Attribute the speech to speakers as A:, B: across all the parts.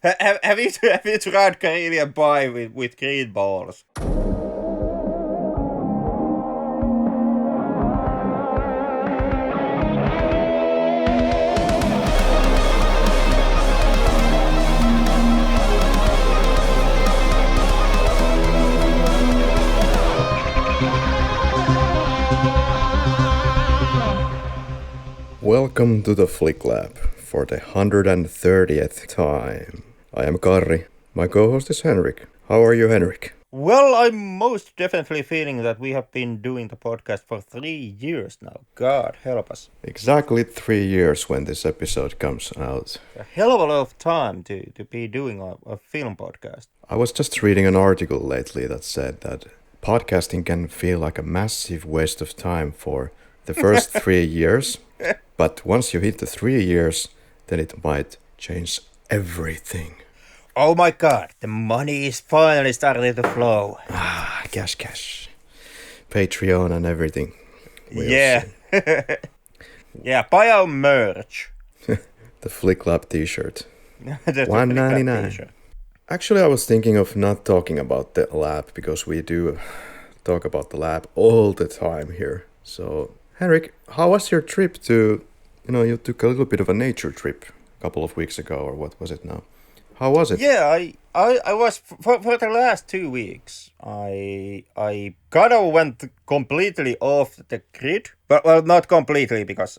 A: Have you tried Karelian Pie with green balls?
B: Welcome to the Flick Lab for the 130th time. I am Karri. My co-host is Henrik. How are you, Henrik?
A: Well, I'm most definitely feeling that we have been doing the podcast for 3 years now. God help us.
B: Exactly 3 years when this episode comes out.
A: A hell of a lot of time to be doing a film podcast.
B: I was just reading an article lately that said that podcasting can feel like a massive waste of time for the first 3 years. But once you hit the 3 years, then it might change everything.
A: Oh my god, the money is finally starting to flow.
B: Ah, cash. Patreon and everything.
A: Yeah. Yeah, buy our merch.
B: The Flick Lab t-shirt.
A: The
B: $1.99.
A: t-shirt.
B: Actually, I was thinking of not talking about the lab because we do talk about the lab all the time here. So, Henrik, how was your trip to, you took a little bit of a nature trip a couple of weeks ago, or what was it now? How was it?
A: Yeah, I was for the last 2 weeks. I kind of went completely off the grid, but well, not completely because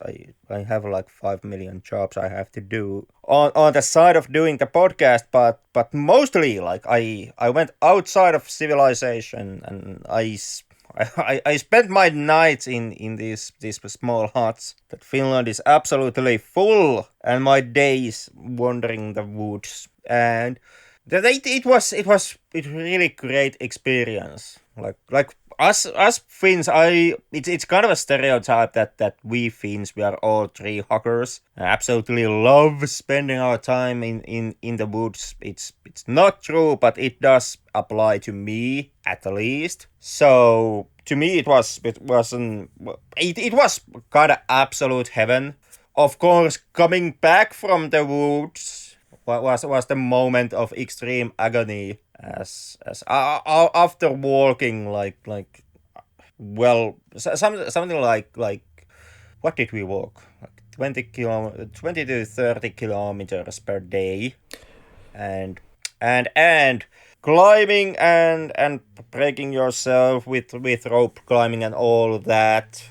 A: I have like 5 million jobs I have to do on the side of doing the podcast. But mostly like I went outside of civilization and I spent my nights in these small huts that Finland is absolutely full, and my days wandering the woods. And it was really great experience. Like us Finns, it's kind of a stereotype that we Finns, we are all tree huggers. I absolutely love spending our time in the woods. It's not true, but it does apply to me at least. So to me it was kind of absolute heaven. Of course, coming back from the woods was the moment of extreme agony as after walking something like what did we walk, like 20 to 30 kilometers per day, and climbing and breaking yourself with rope climbing and all that,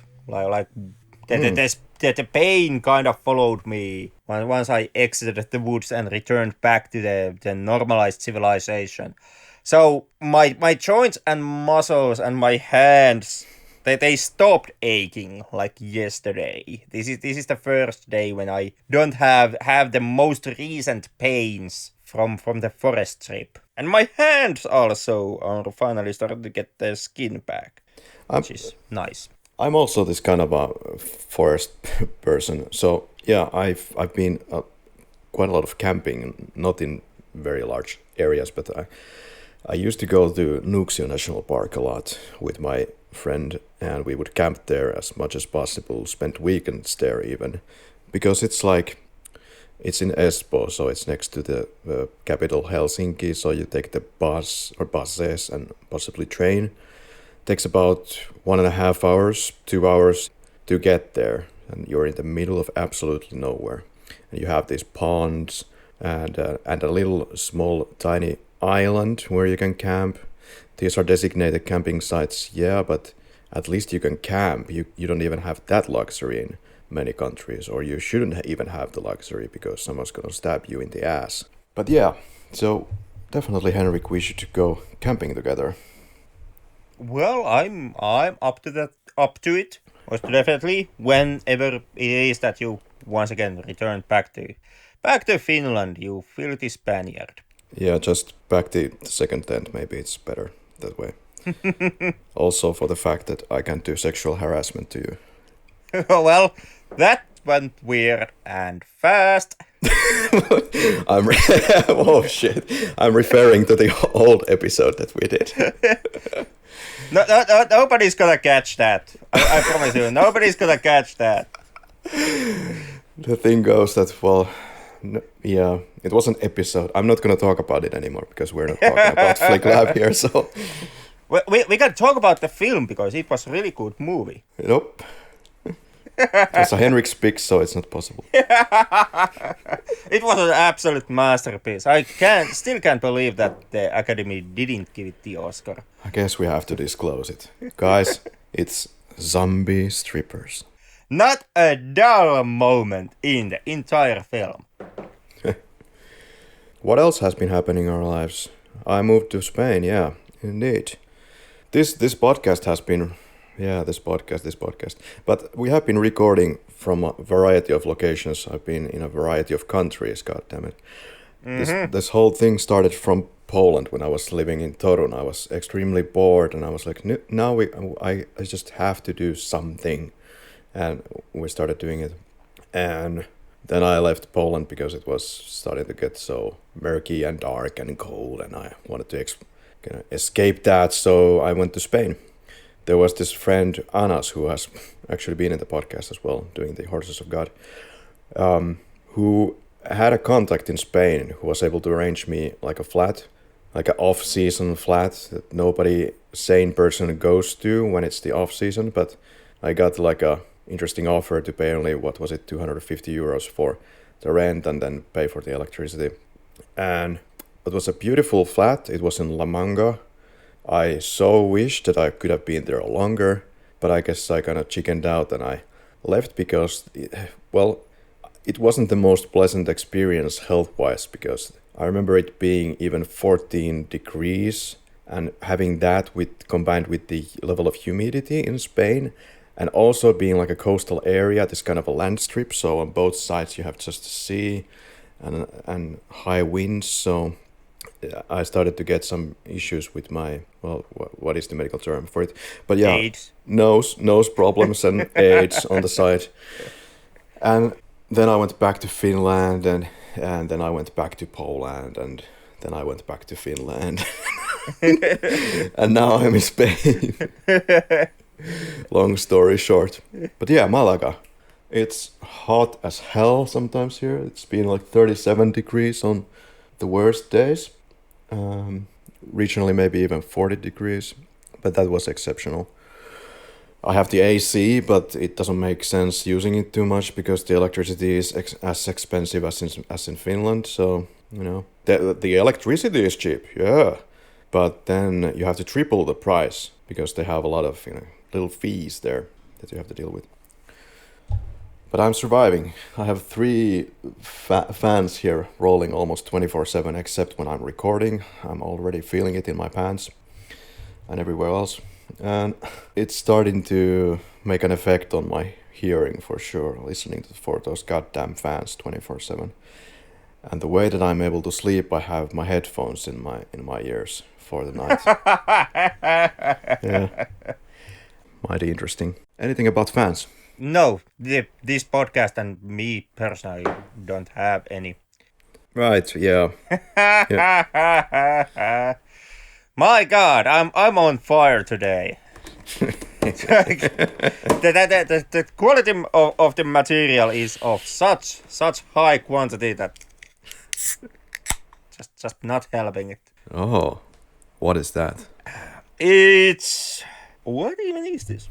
A: the pain kind of followed me once I exited the woods and returned back to the normalized civilization. So my joints and muscles and my hands, they stopped aching like yesterday. This is the first day when I don't have the most recent pains from the forest trip. And my hands also are finally starting to get their skin back, which is nice.
B: I'm also this kind of a forest person. So yeah, I've been quite a lot of camping, not in very large areas, but I used to go to Nuuksio National Park a lot with my friend, and we would camp there as much as possible, spend weekends there even, because it's in Espoo, so it's next to the capital Helsinki, so you take the bus or buses and possibly train. Takes about 1.5 hours, 2 hours to get there, and you're in the middle of absolutely nowhere. And you have these ponds and a little small tiny island where you can camp. These are designated camping sites, yeah, but at least you can camp. You don't even have that luxury in many countries, or you shouldn't even have the luxury because someone's gonna stab you in the ass. But yeah, so definitely, Henrik, we should go camping together.
A: Well, I'm up to it. Most definitely, whenever it is that you once again return back to Finland, you filthy Spaniard.
B: Yeah, just back the second tent. Maybe it's better that way. Also, for the fact that I can't do sexual harassment to you.
A: Well, that went weird and fast.
B: Oh shit! I'm referring to the old episode that we did.
A: No, nobody's gonna catch that. I promise you, nobody's gonna catch that.
B: The thing goes that, well, No, yeah, it was an episode. I'm not going to talk about it anymore because we're not talking about Flick Lab here. So,
A: we can talk about the film because it was a really good movie.
B: nope. It's a Henrik's pick, so it's not possible.
A: It was an absolute masterpiece. I still can't believe that the Academy didn't give it the Oscar.
B: I guess we have to disclose it. Guys, it's zombie strippers.
A: Not a dull moment in the entire film.
B: What else has been happening in our lives? I moved to Spain, yeah, indeed. This podcast has been... Yeah, this podcast. But we have been recording from a variety of locations. I've been in a variety of countries, goddammit. This whole thing started from Poland when I was living in Torun. I was extremely bored and I was like, now I just have to do something. And we started doing it. And then I left Poland because it was starting to get so murky and dark and cold. And I wanted to escape that, so I went to Spain. There was this friend, Anas, who has actually been in the podcast as well, doing the Horses of God, who had a contact in Spain who was able to arrange me like a flat, like an off-season flat that nobody sane person goes to when it's the off-season. But I got like a interesting offer to pay only, 250 euros for the rent and then pay for the electricity. And it was a beautiful flat. It was in La Manga. I so wished that I could have been there longer, but I guess I kind of chickened out and I left because, it wasn't the most pleasant experience health-wise, because I remember it being even 14 degrees and having that combined with the level of humidity in Spain and also being like a coastal area, this kind of a land strip, so on both sides you have just the sea and high winds, so... I started to get some issues with my, what is the medical term for it? But yeah,
A: AIDS.
B: Nose problems and AIDS on the side. And then I went back to Finland and then I went back to Poland and then I went back to Finland. And now I'm in Spain. Long story short. But yeah, Malaga. It's hot as hell sometimes here. It's been like 37 degrees on the worst days. Regionally maybe even 40 degrees, but that was exceptional. I have the AC, but it doesn't make sense using it too much because the electricity is as expensive as in Finland. So, the electricity is cheap, yeah, but then you have to triple the price because they have a lot of little fees there that you have to deal with. But I'm surviving. I have 3 fans here rolling almost 24/7, except when I'm recording. I'm already feeling it in my pants and everywhere else. And it's starting to make an effect on my hearing for sure, listening for those goddamn fans 24/7. And the way that I'm able to sleep, I have my headphones in my ears for the night. Yeah. Mighty interesting. Anything about fans?
A: No, this podcast and me personally don't have any.
B: Right, yeah.
A: My God, I'm on fire today. The quality of the material is of such high quantity that just not helping it.
B: Oh, what is that?
A: It's... What even is this?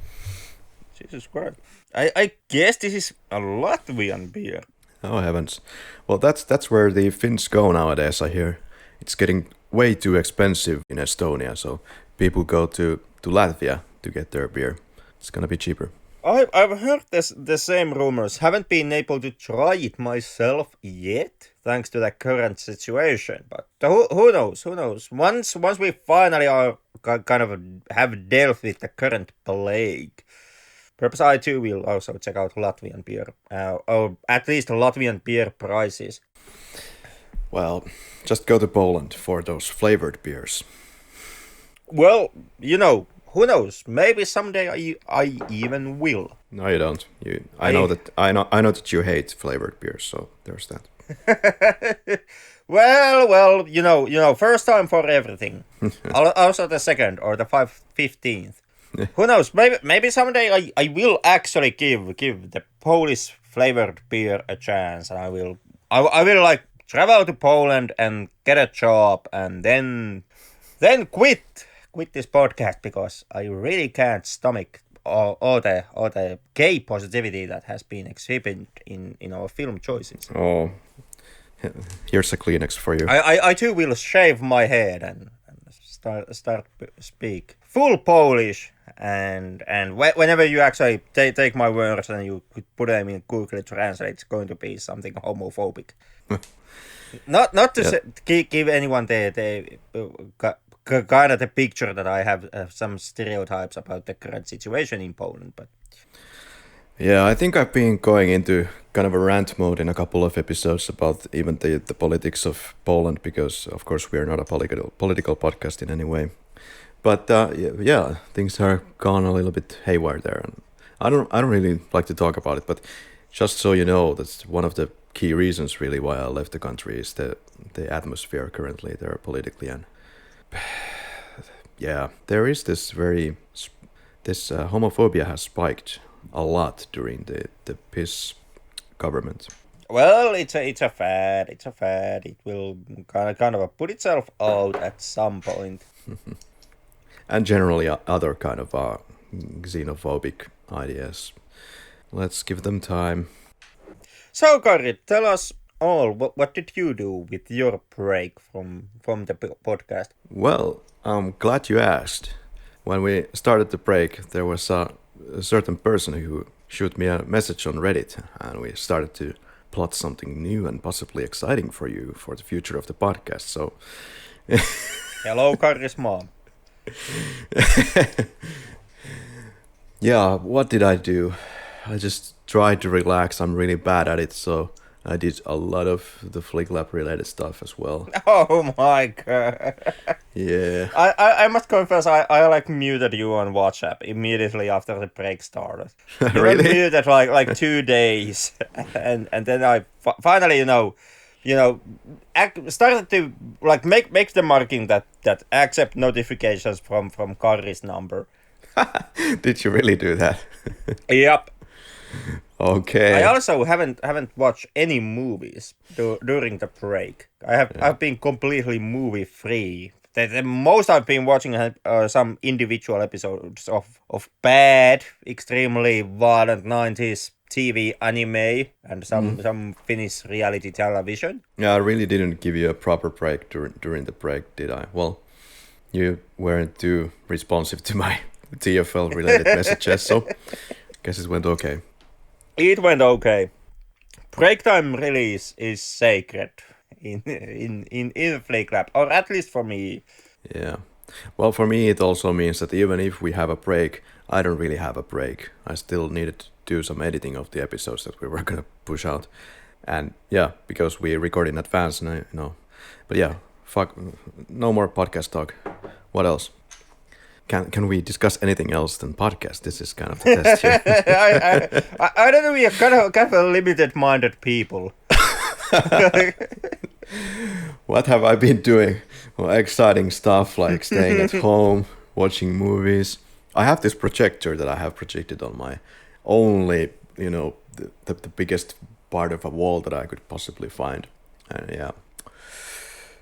A: Jesus Christ. I guess this is a Latvian beer.
B: Oh heavens. Well, that's where the Finns go nowadays, I hear. It's getting way too expensive in Estonia, so people go to Latvia to get their beer. It's gonna be cheaper.
A: I've heard the same rumors. Haven't been able to try it myself yet, thanks to the current situation. But who knows? Who knows? Once we finally are kind of have dealt with the current plague, perhaps I too will also check out Latvian beer, or at least Latvian beer prices.
B: Well, just go to Poland for those flavored beers.
A: Well, who knows? Maybe someday I even will.
B: No, you don't. I know that you hate flavored beers, so there's that.
A: well, first time for everything. Also the second or the 15th. Who knows? Maybe someday I will actually give the Polish flavored beer a chance, and I will like travel to Poland and get a job and then quit this podcast because I really can't stomach all the gay positivity that has been exhibited in our film choices.
B: Oh, here's a Kleenex for you.
A: I too will shave my head and start speak full Polish and whenever you actually take my words and you could put them in Google Translate, it's going to be something homophobic. not to give anyone the kind of the picture that I have some stereotypes about the current situation in Poland, but
B: Yeah, I think I've been going into kind of a rant mode in a couple of episodes about even the politics of Poland, because of course we are not a political podcast in any way. But yeah, things are gone a little bit haywire there, and I don't really like to talk about it. But just so you know, that's one of the key reasons really why I left the country is the atmosphere currently there politically, and yeah, there is this homophobia has spiked a lot during the PiS government.
A: well, it's a fad. It's a fad. It will kind of put itself out at some point.
B: And generally other kind of xenophobic ideas. Let's give them time.
A: So, Karri, tell us all, what did you do with your break from the podcast?
B: Well, I'm glad you asked. When we started the break, there was a certain person who shoot me a message on Reddit, and we started to plot something new and possibly exciting for you for the future of the podcast. So,
A: Hello, Karri's mom.
B: yeah, what did I do? I just tried to relax. I'm really bad at it, so I did a lot of the Flick Lab related stuff as well.
A: Oh my god.
B: Yeah.
A: I must confess, I like muted you on WhatsApp immediately after the break started. You were
B: Really?
A: muted like 2 days, and then I finally started to like make the marking that accept notifications from Karri's number.
B: Did you really do that?
A: Yep.
B: Okay.
A: I also haven't watched any movies during the break. I've been completely movie free. The most I've been watching some individual episodes of bad, extremely violent 90s TV anime and some Finnish reality television.
B: Yeah, I really didn't give you a proper break during the break, did I? Well, you weren't too responsive to my TFL related messages, so guess it went okay.
A: It went okay. Break time release is sacred in Flick Lab, or at least for me.
B: Yeah. Well, for me, it also means that even if we have a break, I don't really have a break. I still needed to do some editing of the episodes that we were going to push out. And yeah, because we record in advance, But yeah, fuck, no more podcast talk. What else? Can we discuss anything else than podcast? This is kind of the test here.
A: I don't know, we are kind of limited-minded people.
B: What have I been doing? Well, exciting stuff like staying at home, watching movies. I have this projector that I have projected on my only, the biggest part of a wall that I could possibly find. And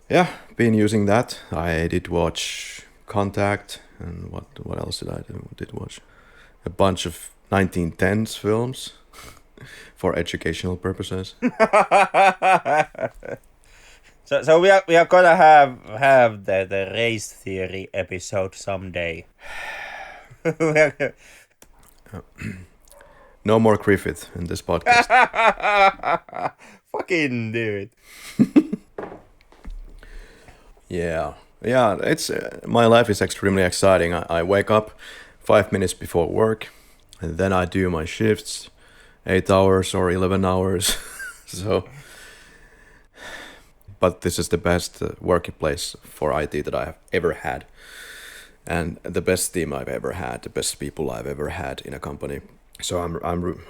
B: yeah, been using that. I did watch Contact, and what else did watch? A bunch of 1910s films for educational purposes.
A: So we are gonna have the race theory episode someday.
B: No more Griffith in this podcast.
A: Fucking do it.
B: Yeah, it's my life is extremely exciting. I wake up 5 minutes before work, and then I do my shifts, 8 hours or 11 hours. So, but this is the best workplace for IT that I have ever had, and the best team I've ever had, the best people I've ever had in a company. So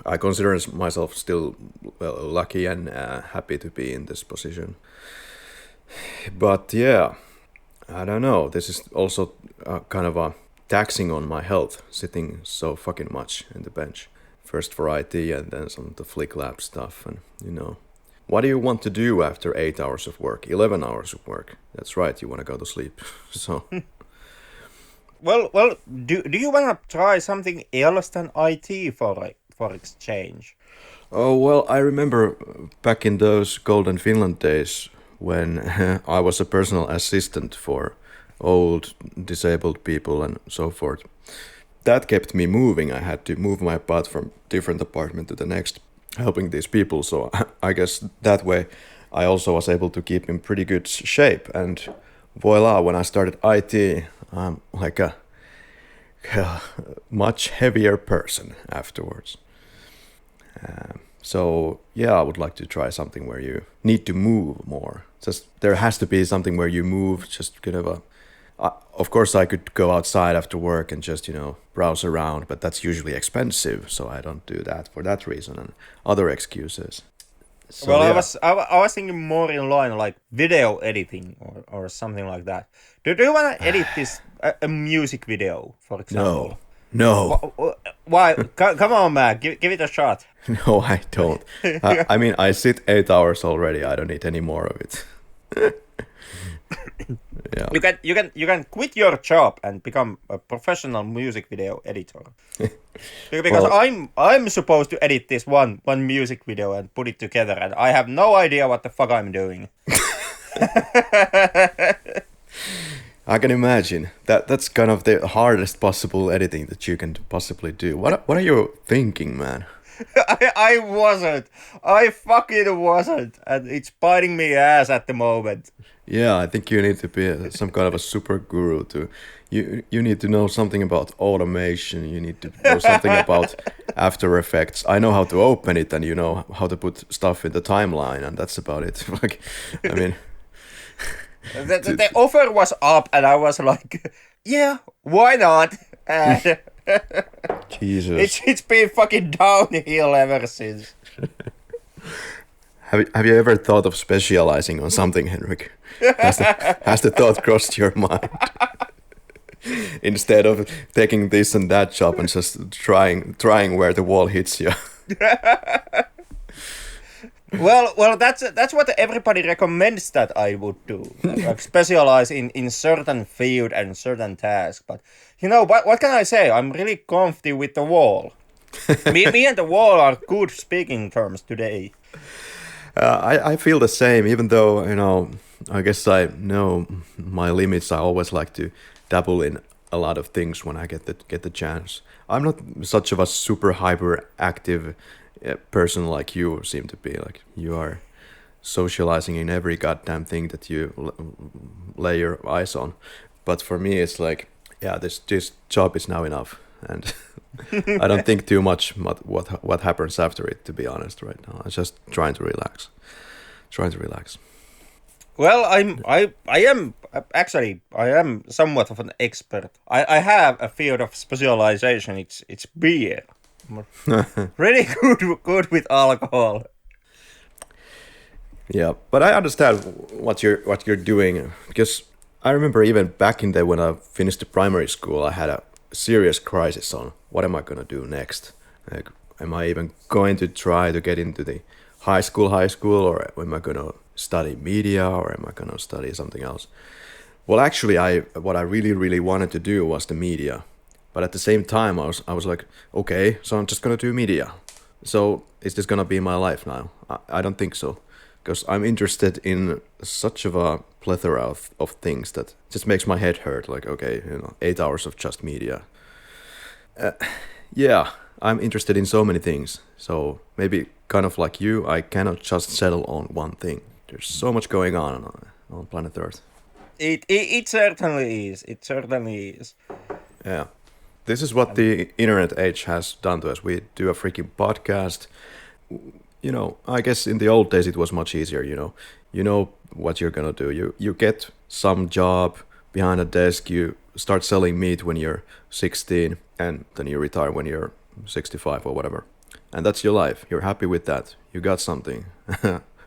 B: I consider myself still lucky and happy to be in this position. But yeah, I don't know. This is also kind of a taxing on my health, sitting so fucking much in the bench. First for IT and then some of the Flick Lab stuff, and what do you want to do after 8 hours of work, 11 hours of work? That's right, you want to go to sleep. So,
A: Well, do you want to try something else than IT for exchange?
B: oh, well, I remember back in those golden Finland days when I was a personal assistant for old disabled people and so forth. That kept me moving. I had to move my butt from different apartment to the next, helping these people. So I guess that way I also was able to keep in pretty good shape. And voila, when I started IT, I'm like a much heavier person afterwards. So yeah, I would like to try something where you need to move more. Just there has to be something where you move. Just kind of a. Of course, I could go outside after work and just browse around, but that's usually expensive, so I don't do that for that reason and other excuses. So,
A: Well,
B: yeah.
A: I was thinking more in line like video editing or something like that. Do you want to edit this a music video, for example?
B: No,
A: Why? Come on, man, give it a shot.
B: no, I don't. I mean, I sit 8 hours already. I don't need any more of it. Yeah.
A: You can quit your job and become a professional music video editor. Because
B: Well,
A: I'm supposed to edit this one music video and put it together, and I have no idea what the fuck I'm doing.
B: I can imagine that's kind of the hardest possible editing that you can possibly do. What are you thinking, man?
A: I wasn't. I fucking wasn't, and it's biting me ass at the moment.
B: Yeah, I think you need to be some kind of a super guru to you need to know something about automation, you need to know something about After Effects. I know how to open it and you know how to put stuff in the timeline and that's about it. Like I mean
A: The offer was up, and I was like, yeah, why not? And
B: Jesus.
A: it's been fucking downhill ever since.
B: Have you ever thought of specializing on something, Henrik? Has the thought crossed your mind? Instead of taking this and that job and just trying where the wall hits you.
A: Well, that's what everybody recommends that I would do, like specialize in certain field and certain task. But what can I say? I'm really comfy with the wall. me and the wall are good speaking terms today.
B: I feel the same, even though, I guess I know my limits. I always like to dabble in a lot of things when I get the chance. I'm not such of a super hyperactive person like you seem to be. Like you are socializing in every goddamn thing that you lay your eyes on. But for me, it's like, yeah, this job is now enough, and I don't think too much what happens after it. To be honest, right now, I'm just trying to relax.
A: Well, I am somewhat of an expert. I have a field of specialization. It's beer. Really good with alcohol.
B: Yeah, but I understand what you're doing because I remember even back in the when I finished the primary school, I had a serious crisis on what am I gonna do next. Like, am I even going to try to get into the high school, or am I gonna study media, or am I gonna study something else? Well, actually, what I really wanted to do was the media, but at the same time, I was like, okay, so I'm just gonna do media. So is this gonna be my life now? I don't think so, because I'm interested in such of a plethora of things that just makes my head hurt. Like, okay, 8 hours of just media. Yeah, I'm interested in so many things. So maybe kind of like you, I cannot just settle on one thing. There's so much going on planet Earth.
A: It certainly is. It certainly is.
B: Yeah. This is what the internet age has done to us. We do a freaking podcast. I guess in the old days it was much easier, You know what you're gonna do. You get some job behind a desk, you start selling meat when you're 16, and then you retire when you're 65 or whatever. And that's your life. You're happy with that. You got something.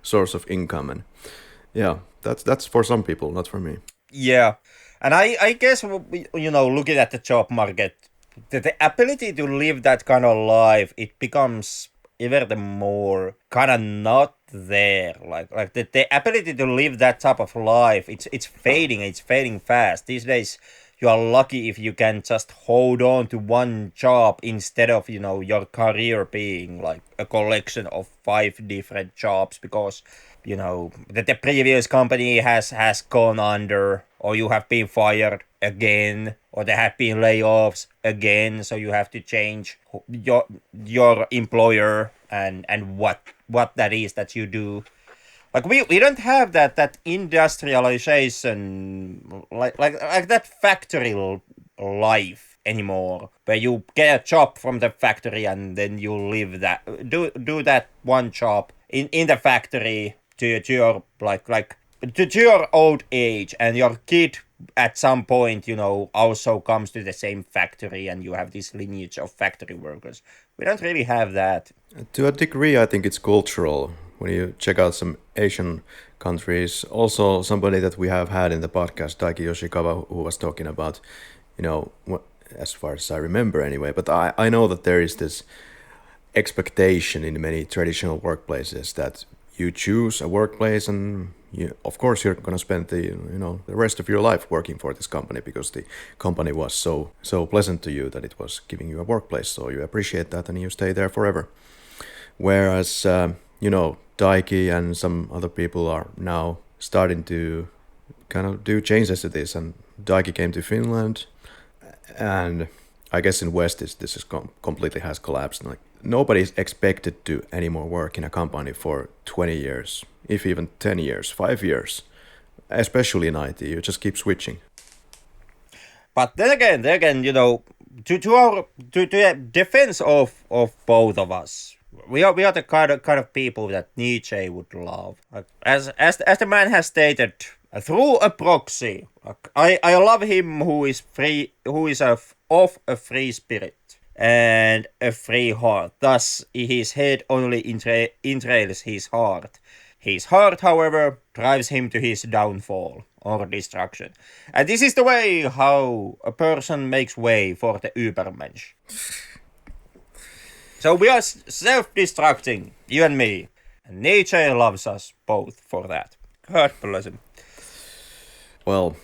B: Source of income, and yeah, that's for some people, not for me.
A: Yeah, and I guess looking at the job market, the ability to live that kind of life, it becomes ever the more kind of not there. Like the ability to live that type of life, it's fading fast. These days you are lucky if you can just hold on to one job instead of, you know, your career being like a collection of 5 different jobs because, you know, the previous company has gone under, or you have been fired again, or there have been layoffs again, so you have to change your employer and what that is that you do. Like we don't have that industrialization, like that factory life anymore, where you get a job from the factory and then you live that do that one job in the factory to your to your old age, and your kid at some point, you know, also comes to the same factory, and you have this lineage of factory workers. We don't really have that.
B: To a degree, I think it's cultural. When you check out some Asian countries, also somebody that we have had in the podcast, Daiki Yoshikawa, who was talking about, you know, as far as I remember anyway, but I know that there is this expectation in many traditional workplaces that you choose a workplace and of course you're going to spend the rest of your life working for this company because the company was so pleasant to you that it was giving you a workplace, so you appreciate that and you stay there forever. Whereas Daiki and some other people are now starting to kind of do changes to this, and Daiki came to Finland, and I guess in West this is completely has collapsed. Like nobody's expected to anymore work in a company for 20 years, if even 10 years, 5 years, especially in IT. You just keep switching.
A: But then again, you know, to the defense of both of us, we are the kind of people that Nietzsche would love. Like, as the man has stated, through a proxy, like, I love him who is free, who is of a free spirit and a free heart. Thus, his head only entrails his heart. His heart, however, drives him to his downfall or destruction. And this is the way how a person makes way for the Übermensch. So we are self-destructing, you and me. And Nietzsche loves us both for that. God bless him.
B: Well,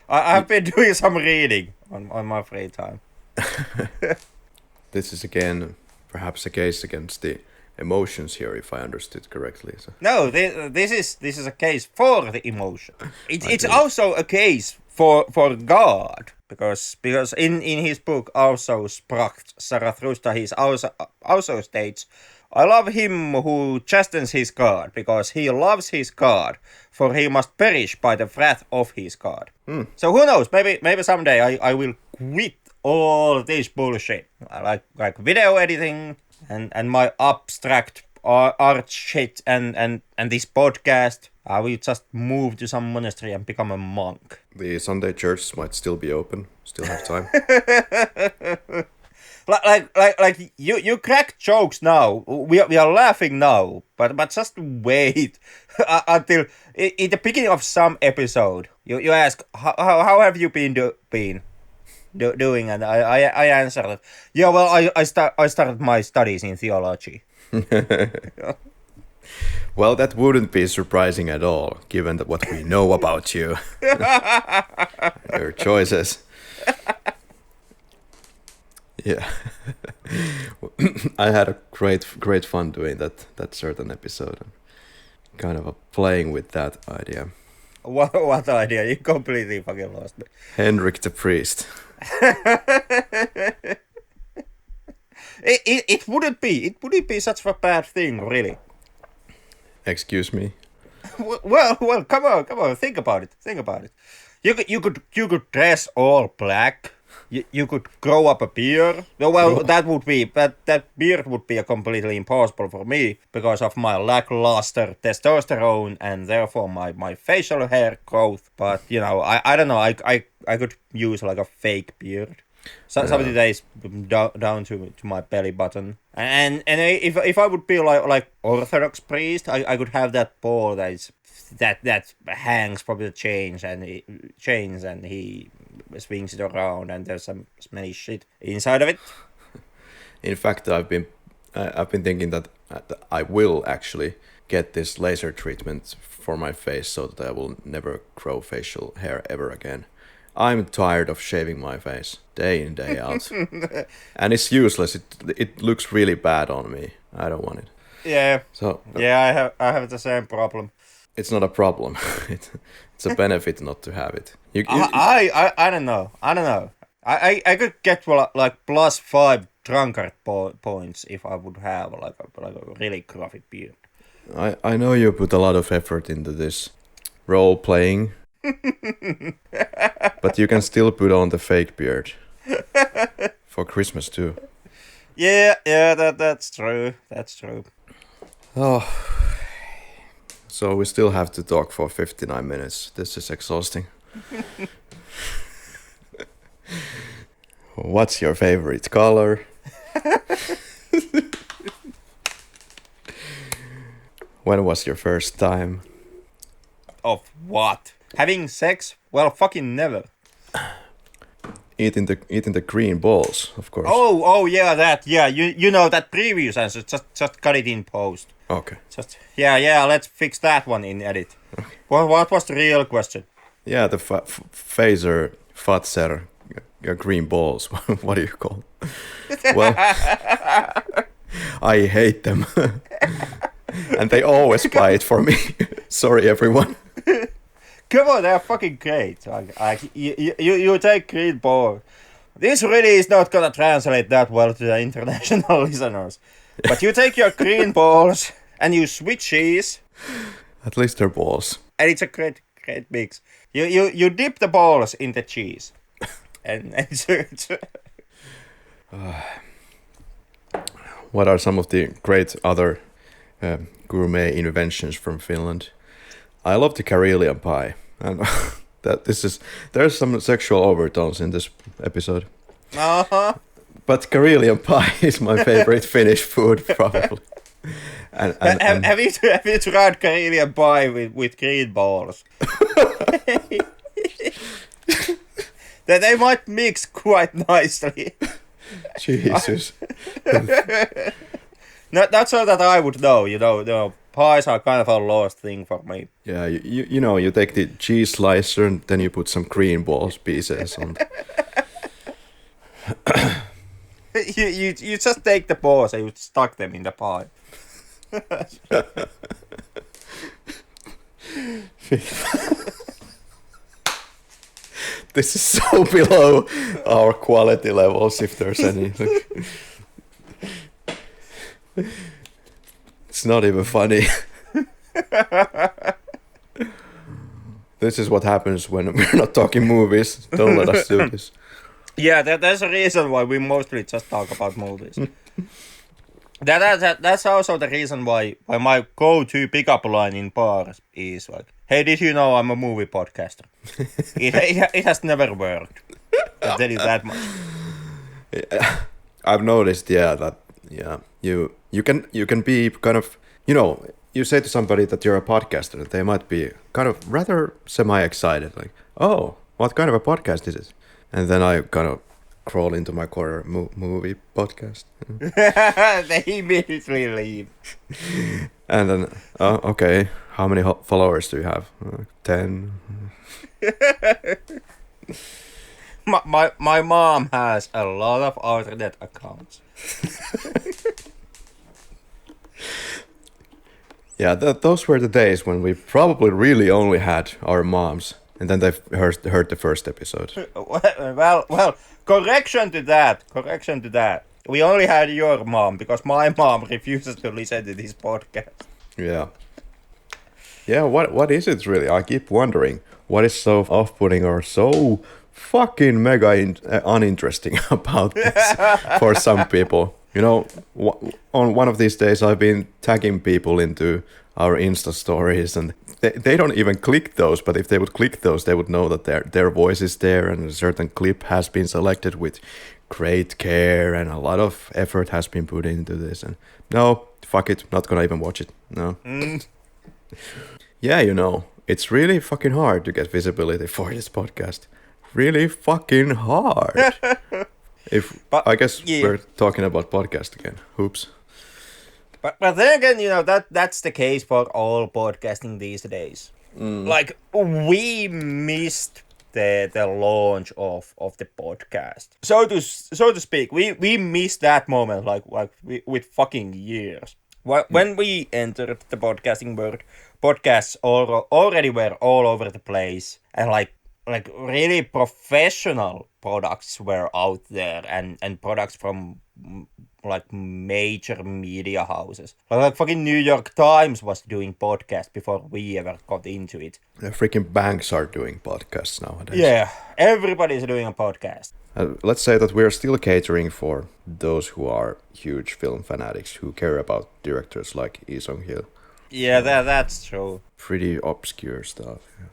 A: I've been doing some reading on my free time.
B: This is again perhaps a case against the emotions here, if I understood correctly. So.
A: No, this is a case for the emotion. It's also a case for God, because in his book Also Sprach Zarathustra, he also states, I love him who chastens his God, because he loves his God, for he must perish by the wrath of his God. So who knows, maybe someday I will quit all this bullshit, like video editing and my abstract art shit and this podcast. I will just move to some monastery and become a monk.
B: The Sunday church might still be open, still have time.
A: like you crack jokes now. We are laughing now, but just wait until in the beginning of some episode you ask how have you been doing, and I answered, yeah, well, I started my studies in theology.
B: Well, that wouldn't be surprising at all, given that what we know about you, your choices. Yeah, I had a great fun doing that certain episode, kind of playing with that idea.
A: What idea? You completely fucking lost me.
B: Henrik the priest.
A: It wouldn't be such a bad thing, really.
B: Excuse me.
A: Well, come on, think about it. You could dress all black. You could grow up a beard. Well, that beard would be completely impossible for me because of my lackluster testosterone and therefore my facial hair growth. But you know, I don't know. I could use like a fake beard. So something that is down to my belly button. And if I would be like Orthodox priest, I could have that ball that hangs from the chains and he swings it around and there's some smelly shit inside of it.
B: In fact, I've been I've been thinking that I will actually get this laser treatment for my face so that I will never grow facial hair ever again. I'm tired of shaving my face day in, day out. And it's useless. It looks really bad on me. I don't want it.
A: Yeah.
B: So
A: Yeah, I have the same problem.
B: it's not a problem. It's a benefit not to have it.
A: I don't know. I could get like +5 drunkard points if I would have like a really graphic beard.
B: I know you put a lot of effort into this role playing. But you can still put on the fake beard. For Christmas too.
A: Yeah, that's true. That's true.
B: Oh. So we still have to talk for 59 minutes. This is exhausting. What's your favorite color? When was your first time?
A: Of what? Having sex? Well, fucking never.
B: Eating the green balls, of course.
A: Oh yeah, that. Yeah, you know that previous answer. Just cut it in post.
B: Okay.
A: Just yeah. Let's fix that one in edit. Okay. What was the real question?
B: Yeah, the Fazer green balls. What do you call? Well, I hate them, and they always buy it for me. Sorry, everyone.
A: Come on, they're fucking great. You take green ball. This really is not gonna translate that well to the international listeners. But you take your green balls and you switch cheese.
B: At least they're balls.
A: And it's a great mix. You dip the balls in the cheese. and
B: What are some of the great other gourmet inventions from Finland? I love the Karelian Pie, and there's some sexual overtones in this episode.
A: Uh-huh.
B: But Karelian Pie is my favorite Finnish food, probably. And
A: have you tried Karelian Pie with green balls? They might mix quite nicely.
B: Jesus.
A: Not so that I would know, you know, pies are kind of a lost thing for me.
B: Yeah, you take the cheese slicer and then you put some green balls pieces on.
A: you just take the balls and you stuck them in the pie.
B: This is so below our quality levels, if there's any. It's not even funny. This is what happens when we're not talking movies. Don't let us do this.
A: Yeah, there's a reason why we mostly just talk about movies. That's also the reason why my go-to pickup line in bars is like, "Hey, did you know I'm a movie podcaster?" It has never worked. I'll tell you that much.
B: I've noticed, that you can be kind of, you say to somebody that you're a podcaster, they might be kind of rather semi-excited, like, "Oh, what kind of a podcast is it?" And then I kind of crawl into my corner movie podcast.
A: They immediately leave.
B: And then, okay, how many followers do you have? 10.
A: My mom has a lot of alternate accounts.
B: Yeah, those were the days when we probably really only had our moms. And then they've heard the first episode.
A: Well, correction to that. We only had your mom, because my mom refuses to listen to this podcast.
B: Yeah. Yeah, what is it really? I keep wondering. What is so off-putting or so fucking mega uninteresting about this for some people? On one of these days I've been tagging people into our Insta stories, and they don't even click those, but if they would click those, they would know that their voice is there and a certain clip has been selected with great care and a lot of effort has been put into this. And no, fuck it, not gonna even watch it. No. Yeah, it's really fucking hard to get visibility for this podcast. Really fucking hard. I guess we're talking about podcast again. Oops.
A: But then again, that's the case for all podcasting these days. Like we missed the launch of the podcast, so to speak. We missed that moment with fucking years. When we entered the podcasting world, podcasts already were all over the place, and like really professional products were out there, and products from like major media houses. Like fucking New York Times was doing podcasts before we ever got into it.
B: The freaking banks are doing podcasts nowadays.
A: Yeah, everybody's doing a podcast.
B: Let's say that we're still catering for those who are huge film fanatics who care about directors like Lee Sung-hil.
A: Yeah, that's true.
B: Pretty obscure stuff. Yeah.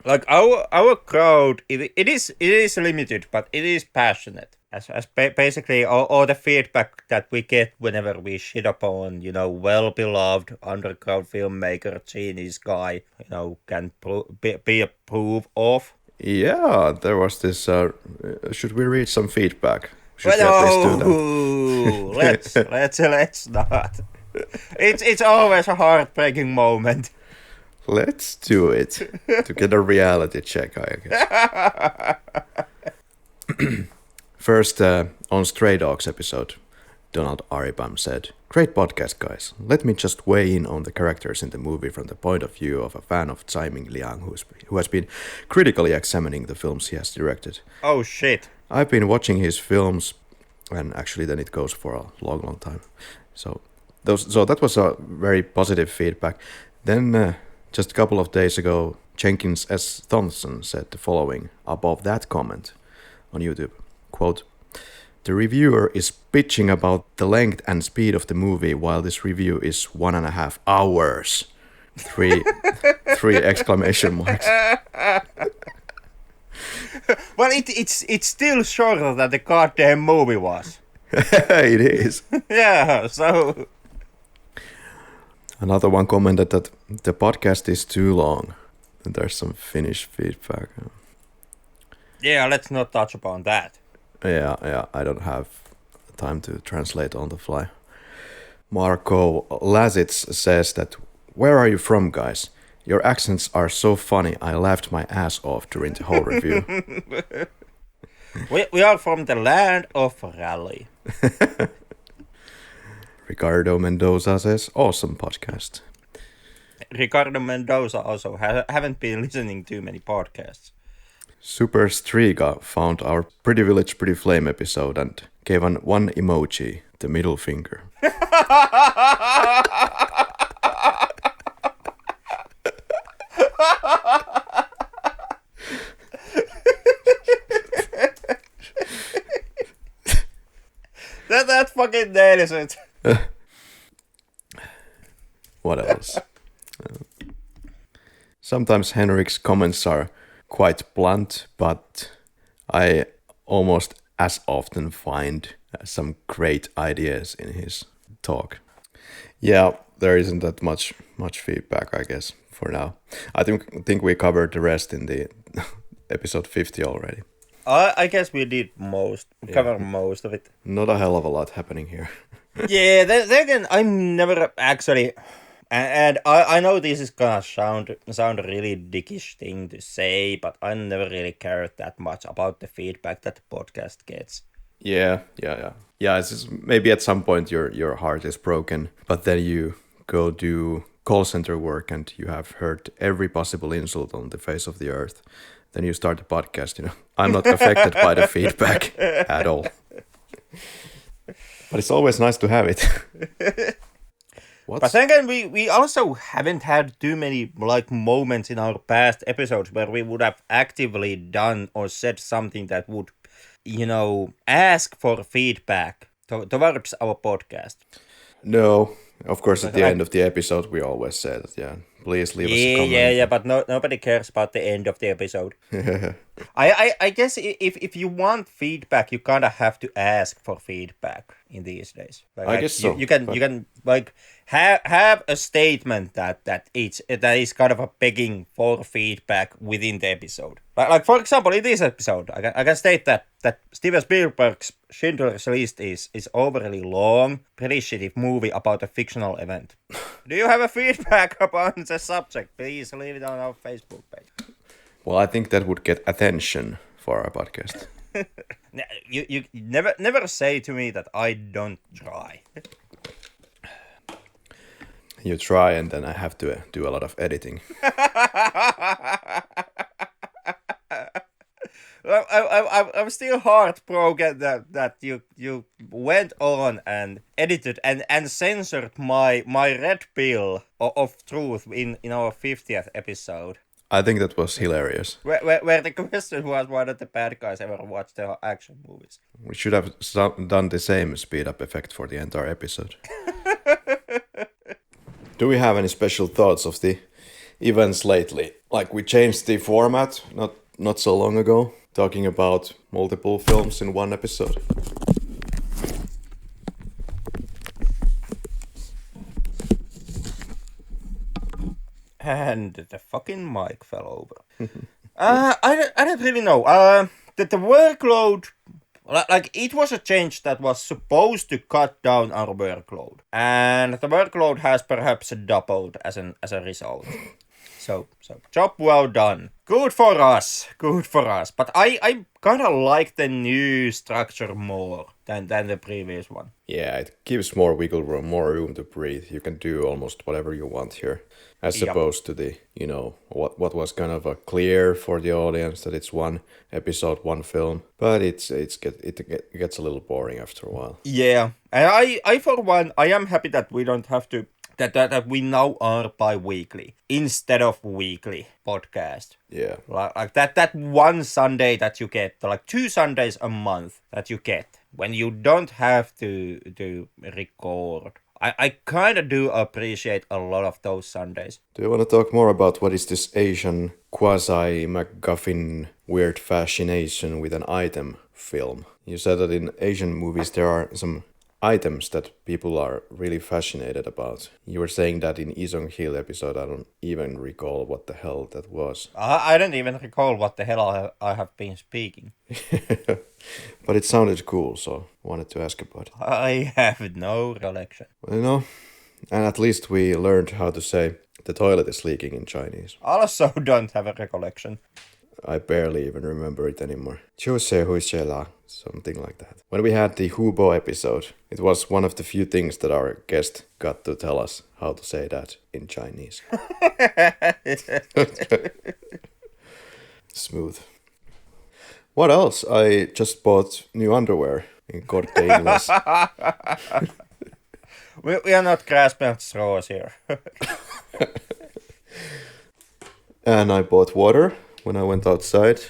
A: Like our crowd, it is limited, but it is passionate. As basically all the feedback that we get whenever we shit upon, well-beloved underground filmmaker, genius guy, can be a proof of.
B: Yeah, there was this. Should we read some feedback? Should we at least do
A: that? let's not. It's always a heartbreaking moment.
B: Let's do it to get a reality check, I guess. First, on Stray Dogs episode, Donald Aribam said, "Great podcast, guys. Let me just weigh in on the characters in the movie from the point of view of a fan of Tsai Ming Liang who has been critically examining the films he has directed.
A: Oh, shit.
B: I've been watching his films, and actually then it goes for a long time. So that was a very positive feedback. Then, just a couple of days ago, Jenkins S. Thompson said the following above that comment on YouTube. Quote, "The reviewer is bitching about the length and speed of the movie while this review is 1.5 hours. Three exclamation marks.
A: Well, it's still shorter than the goddamn movie was.
B: It is.
A: Yeah, so...
B: Another one commented that the podcast is too long. And there's some Finnish feedback.
A: Yeah, let's not touch upon that.
B: Yeah, I don't have time to translate on the fly. Marco Lazitz says that, "Where are you from, guys? Your accents are so funny, I laughed my ass off during the whole review."
A: We are from the land of rally.
B: Ricardo Mendoza says, "Awesome podcast."
A: Ricardo Mendoza also haven't been listening to many podcasts.
B: Super Striga found our Pretty Village Pretty Flame episode and gave one emoji, the middle finger.
A: that fucking nails it.
B: What else? Sometimes Henrik's comments are quite blunt, but I almost as often find some great ideas in his talk. Yeah, there isn't that much feedback, I guess, for now. I think we covered the rest in the episode 50 already.
A: I guess we did cover most of it.
B: Not a hell of a lot happening here.
A: Yeah, then again, I'm never actually... And I know this is gonna sound a really dickish thing to say, but I never really cared that much about the feedback that the podcast gets.
B: Yeah. It's just, maybe at some point your heart is broken, but then you go do call center work and you have heard every possible insult on the face of the earth. Then you start a podcast, I'm not affected by the feedback at all. But it's always nice to have it.
A: But then again, we also haven't had too many moments in our past episodes where we would have actively done or said something that would, ask for feedback towards our podcast.
B: No, of course, at the end of the episode, we always say that, please leave us a comment.
A: Yeah, but nobody cares about the end of the episode. I guess if you want feedback, you kind of have to ask for feedback in these days.
B: I guess so.
A: You can have a statement that is kind of a begging for feedback within the episode. Like for example, in this episode, I can state that Steven Spielberg's Schindler's List is overly long, pretty shitty movie about a fictional event. Do you have a feedback upon the subject? Please leave it on our Facebook page.
B: Well, I think that would get attention for our podcast.
A: You never say to me that I don't try.
B: You try, and then I have to do a lot of editing.
A: I'm still heartbroken that you went on and edited and censored my red pill of truth in our 50th episode.
B: I think that was hilarious.
A: Where the question was why don't the bad guys ever watch the action movies?
B: We should have done the same speed up effect for the entire episode. Do we have any special thoughts of the events lately? Like we changed the format not so long ago, talking about multiple films in one episode.
A: And the fucking mic fell over. I don't really know. That the workload, like it was a change that was supposed to cut down our workload, and the workload has perhaps doubled as a result. So job well done. Good for us. But I kind of like the new structure more than the previous one.
B: Yeah, it gives more wiggle room, more room to breathe. You can do almost whatever you want here, as opposed to the, what was kind of a clear for the audience that it's one episode, one film, but it gets a little boring after a while.
A: Yeah, and I for one, I am happy that we don't have to. That we now are bi-weekly instead of weekly podcast.
B: Yeah.
A: Like that one Sunday that you get, like 2 Sundays a month that you get when you don't have to record. I kind of do appreciate a lot of those Sundays.
B: Do you want to talk more about what is this Asian quasi-MacGuffin weird fascination with an item film? You said that in Asian movies there are some items that people are really fascinated about. You were saying that in Isong Hill episode. I don't even recall what the hell that was.
A: I don't even recall what the hell I have been speaking.
B: But it sounded cool, so wanted to ask about it.
A: I have no recollection.
B: Well, and at least we learned how to say the toilet is leaking in Chinese.
A: Also don't have a recollection.
B: I barely even remember it anymore. 就是会写啦, something like that. When we had the Hubo episode, it was one of the few things that our guest got to tell us how to say that in Chinese. Smooth. What else? I just bought new underwear in Corte Inglés.
A: We are not grasping at straws here.
B: And I bought water when I went outside.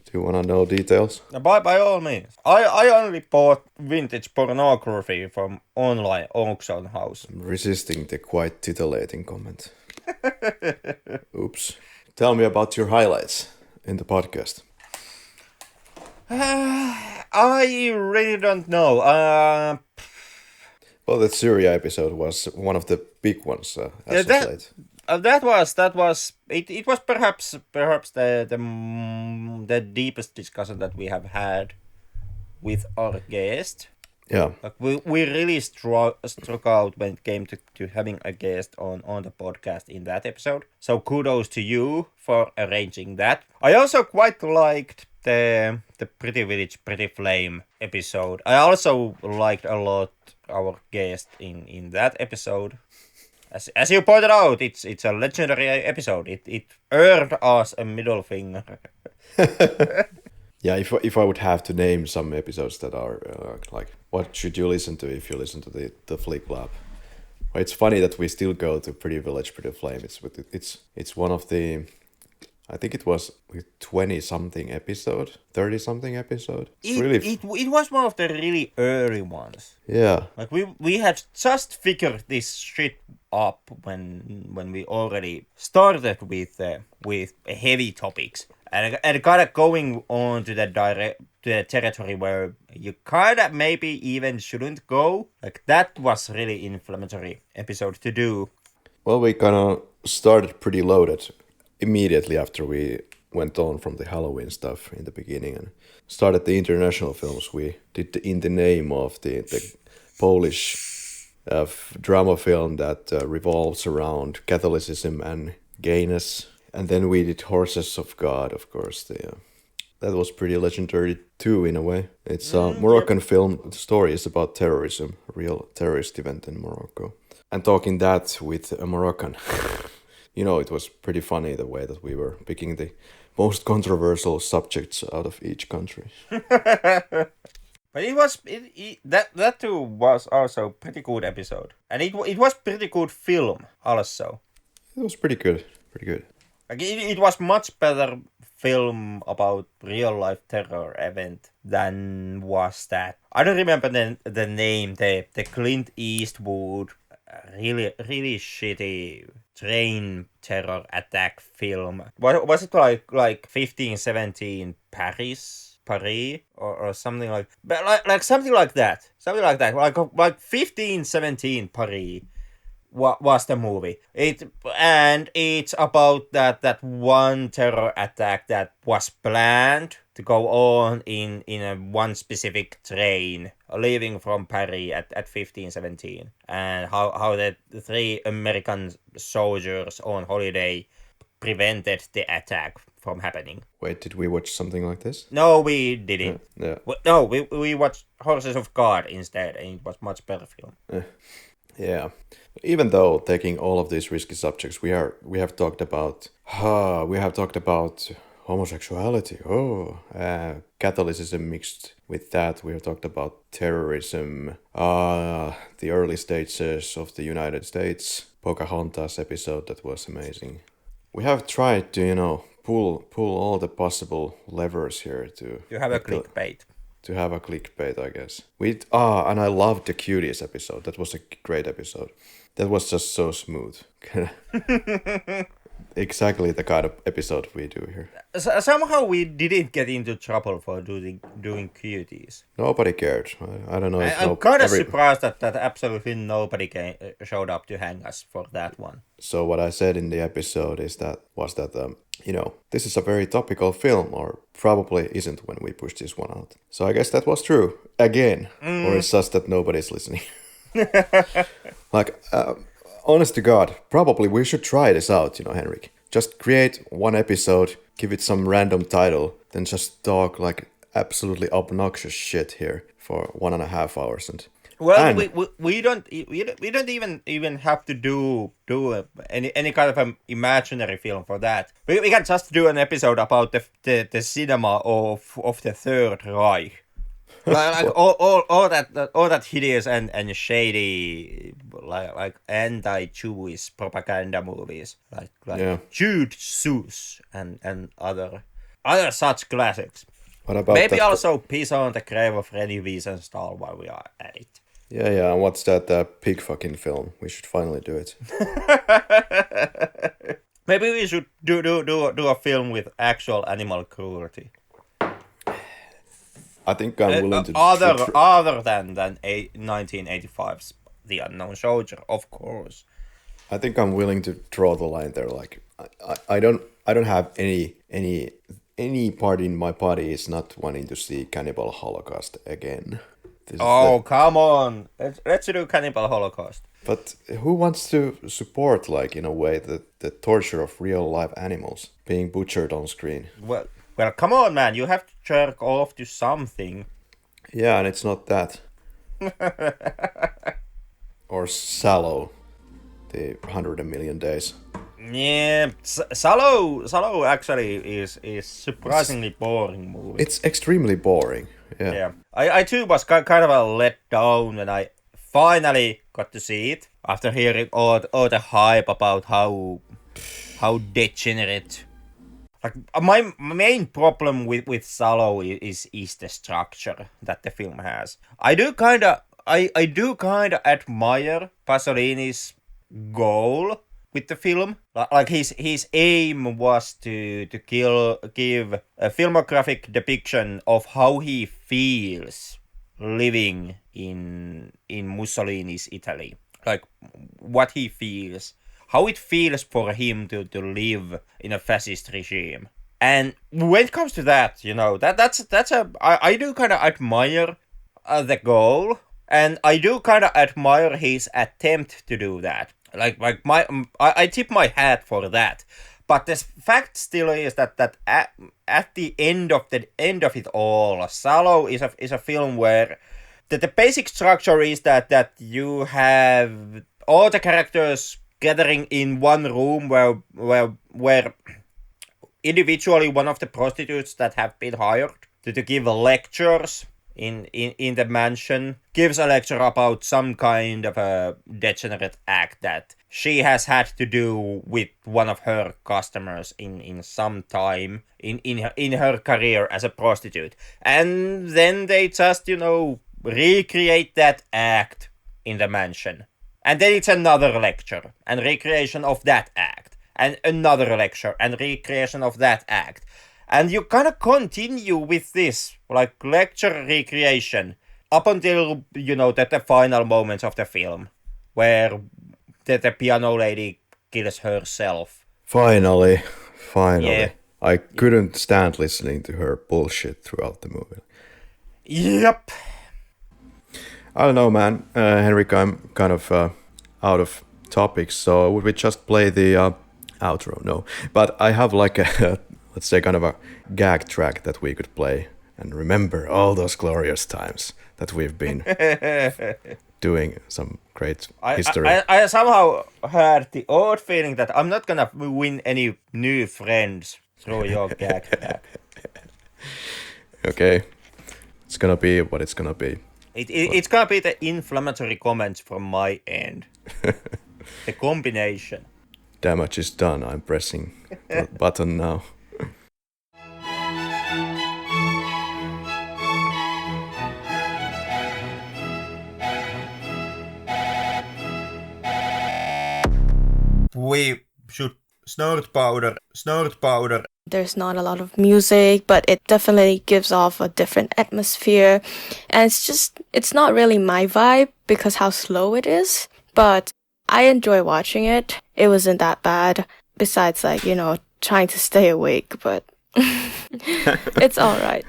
B: Do you want to know details?
A: By all means. I only bought vintage pornography from online auction house.
B: I'm resisting the quite titillating comment. Oops. Tell me about your highlights in the podcast.
A: I really don't know.
B: Well, the Syria episode was one of the big ones as of late.
A: That was it was perhaps the deepest discussion that we have had with our guest.
B: Yeah.
A: Like we really struck out when it came to having a guest on the podcast in that episode. So kudos to you for arranging that. I also quite liked the Pretty Village, Pretty Flame episode. I also liked a lot our guest in that episode. As you pointed out, it's a legendary episode. It earned us a middle finger.
B: Yeah, if I would have to name some episodes that are like, what should you listen to if you listen to the Flick Lab? Well, it's funny that we still go to Pretty Village, Pretty Flame. It's one of the, I think it was 20-something episode, 30-something episode.
A: It was one of the really early ones.
B: Yeah.
A: Like we had just figured this shit up when we already started with heavy topics. and kind of going on to the territory where you kind of maybe even shouldn't go. Like that was really inflammatory episode to do.
B: Well, we kind of started pretty loaded immediately after we went on from the Halloween stuff in the beginning and started the international films. We did In the Name of the Polish drama film that revolves around Catholicism and gayness. And then we did Horses of God, of course. That was pretty legendary too, in a way. It's a Moroccan film. The story is about terrorism, a real terrorist event in Morocco. And talking that with a Moroccan, it was pretty funny the way that we were picking the most controversial subjects out of each country.
A: But that too was also pretty good episode, and it was pretty good film also.
B: It was pretty good, pretty good.
A: Like it was much better film about real life terror event than was that. I don't remember the name. The Clint Eastwood really shitty train terror attack film. Was it like 1517 Paris or something like, but like something like that like 1517 Paris was the movie. It's about that one terror attack that was planned to go on in a one specific train leaving from Paris at 1517, and how the three American soldiers on holiday prevented the attack from happening.
B: Wait, did we watch something like this?
A: No, we didn't.
B: Yeah.
A: No, we watched Horses of God instead, and it was much better film.
B: Yeah. Even though taking all of these risky subjects, we have talked about homosexuality, Catholicism mixed with that. We have talked about terrorism, the early stages of the United States, Pocahontas episode that was amazing. We have tried to, pull all the possible levers here to
A: have a clickbait.
B: To have a clickbait, I guess. And I loved the Cuties episode. That was a great episode. That was just so smooth. Exactly the kind of episode we do here.
A: Somehow we didn't get into trouble for doing Cuties.
B: Nobody cared. I don't know.
A: I'm kind of surprised that absolutely nobody showed up to hang us for that one.
B: So what I said in the episode was that this is a very topical film, or probably isn't when we push this one out. So I guess that was true again, or it's just that nobody's listening. Like, honest to God, probably we should try this out, Henrik. Just create one episode, give it some random title, then just talk like absolutely obnoxious shit here for 1.5 hours.
A: We don't even have to do any kind of an imaginary film for that. We can just do an episode about the cinema of the Third Reich. Like all that hideous and shady like anti-Jewish propaganda movies like Jude Seuss and other such classics.
B: What about
A: maybe also Piss on the Grave of Freddy Wiesenthal while we are at it.
B: Yeah, and what's that pig fucking film? We should finally do it.
A: Maybe we should do a film with actual animal cruelty.
B: I think I'm willing to...
A: Other than 1985's The Unknown Soldier, of course.
B: I think I'm willing to draw the line there. Like, I don't have any part in my body is not wanting to see Cannibal Holocaust again.
A: Come on! Let's do Cannibal Holocaust.
B: But who wants to support, like, in a way, the torture of real live animals being butchered on screen?
A: Well, come on, man. You have to jerk off to something.
B: Yeah, and it's not that. Or Sallow, the 100 Million Days.
A: Yeah, Sallow actually is surprisingly boring movie.
B: It's extremely boring. Yeah.
A: I too was kind of a let down when I finally got to see it after hearing all the hype about how degenerate. Like my main problem with Sallow is the structure that the film has. I do kind of admire Pasolini's goal with the film. Like his aim was to give a filmographic depiction of how he feels living in Mussolini's Italy. Like what he feels, how it feels for him to live in a fascist regime. And when it comes to that, I do kind of admire the goal, and I do kind of admire his attempt to do that. I tip my hat for that. But the fact still is that at the end of it all, Salo is a film where the basic structure is that you have all the characters gathering in one room where individually one of the prostitutes that have been hired to give lectures in the mansion gives a lecture about some kind of a degenerate act that she has had to do with one of her customers in some time in her career as a prostitute. And then they just, recreate that act in the mansion. And then it's another lecture and recreation of that act. And another lecture and recreation of that act. And you kind of continue with this, like, lecture recreation up until, the final moments of the film, where the piano lady kills herself.
B: Finally.
A: Yeah.
B: I couldn't stand listening to her bullshit throughout the movie.
A: Yep.
B: I don't know, man. Henrik, I'm kind of out of topics, so would we just play the outro? No. But I have like a, let's say, kind of a gag track that we could play and remember all those glorious times that we've been doing some great history.
A: I somehow had the odd feeling that I'm not gonna win any new friends through your gag track.
B: Okay. It's gonna be what it's gonna be.
A: It's gonna be the inflammatory comments from my end. The combination.
B: Damage is done. I'm pressing the button now.
A: We should snort powder.
C: There's not a lot of music, but it definitely gives off a different atmosphere. And it's not really my vibe because how slow it is, but I enjoy watching it. It wasn't that bad, besides trying to stay awake, but it's alright.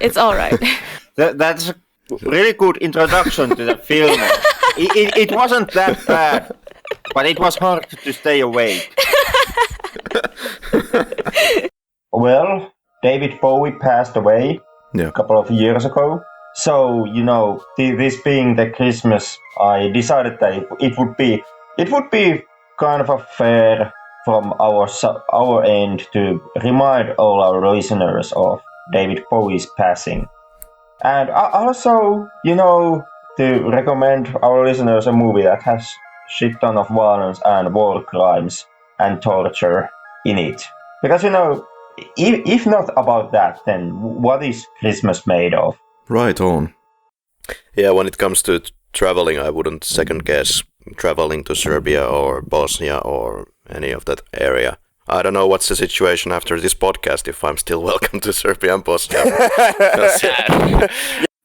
A: That's a really good introduction to the film. It wasn't that bad, but it was hard to stay awake. Well, David Bowie passed away a couple of years ago. So, this being the Christmas, I decided that it would be kind of a fair from our end to remind all our listeners of David Bowie's passing. And also, to recommend our listeners a movie that has shit ton of violence and war crimes and torture in it. Because, if not about that, then what is Christmas made of?
B: Right on. Yeah, when it comes to traveling, I wouldn't second guess traveling to Serbia or Bosnia or any of that area. I don't know what's the situation after this podcast, if I'm still welcome to Serbia and Bosnia.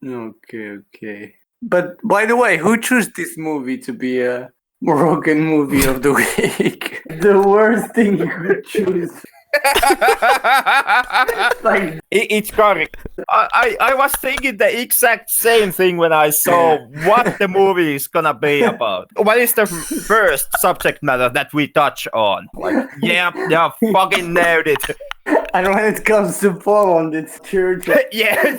D: Okay. But by the way, who chose this movie to be a Moroccan movie of the week? The worst thing you could choose.
A: It's correct. I was thinking the exact same thing when I saw what the movie is gonna be about. What is the first subject matter that we touch on? Yeah, fucking nailed it.
D: And when it comes to Poland, it's church.
A: yeah.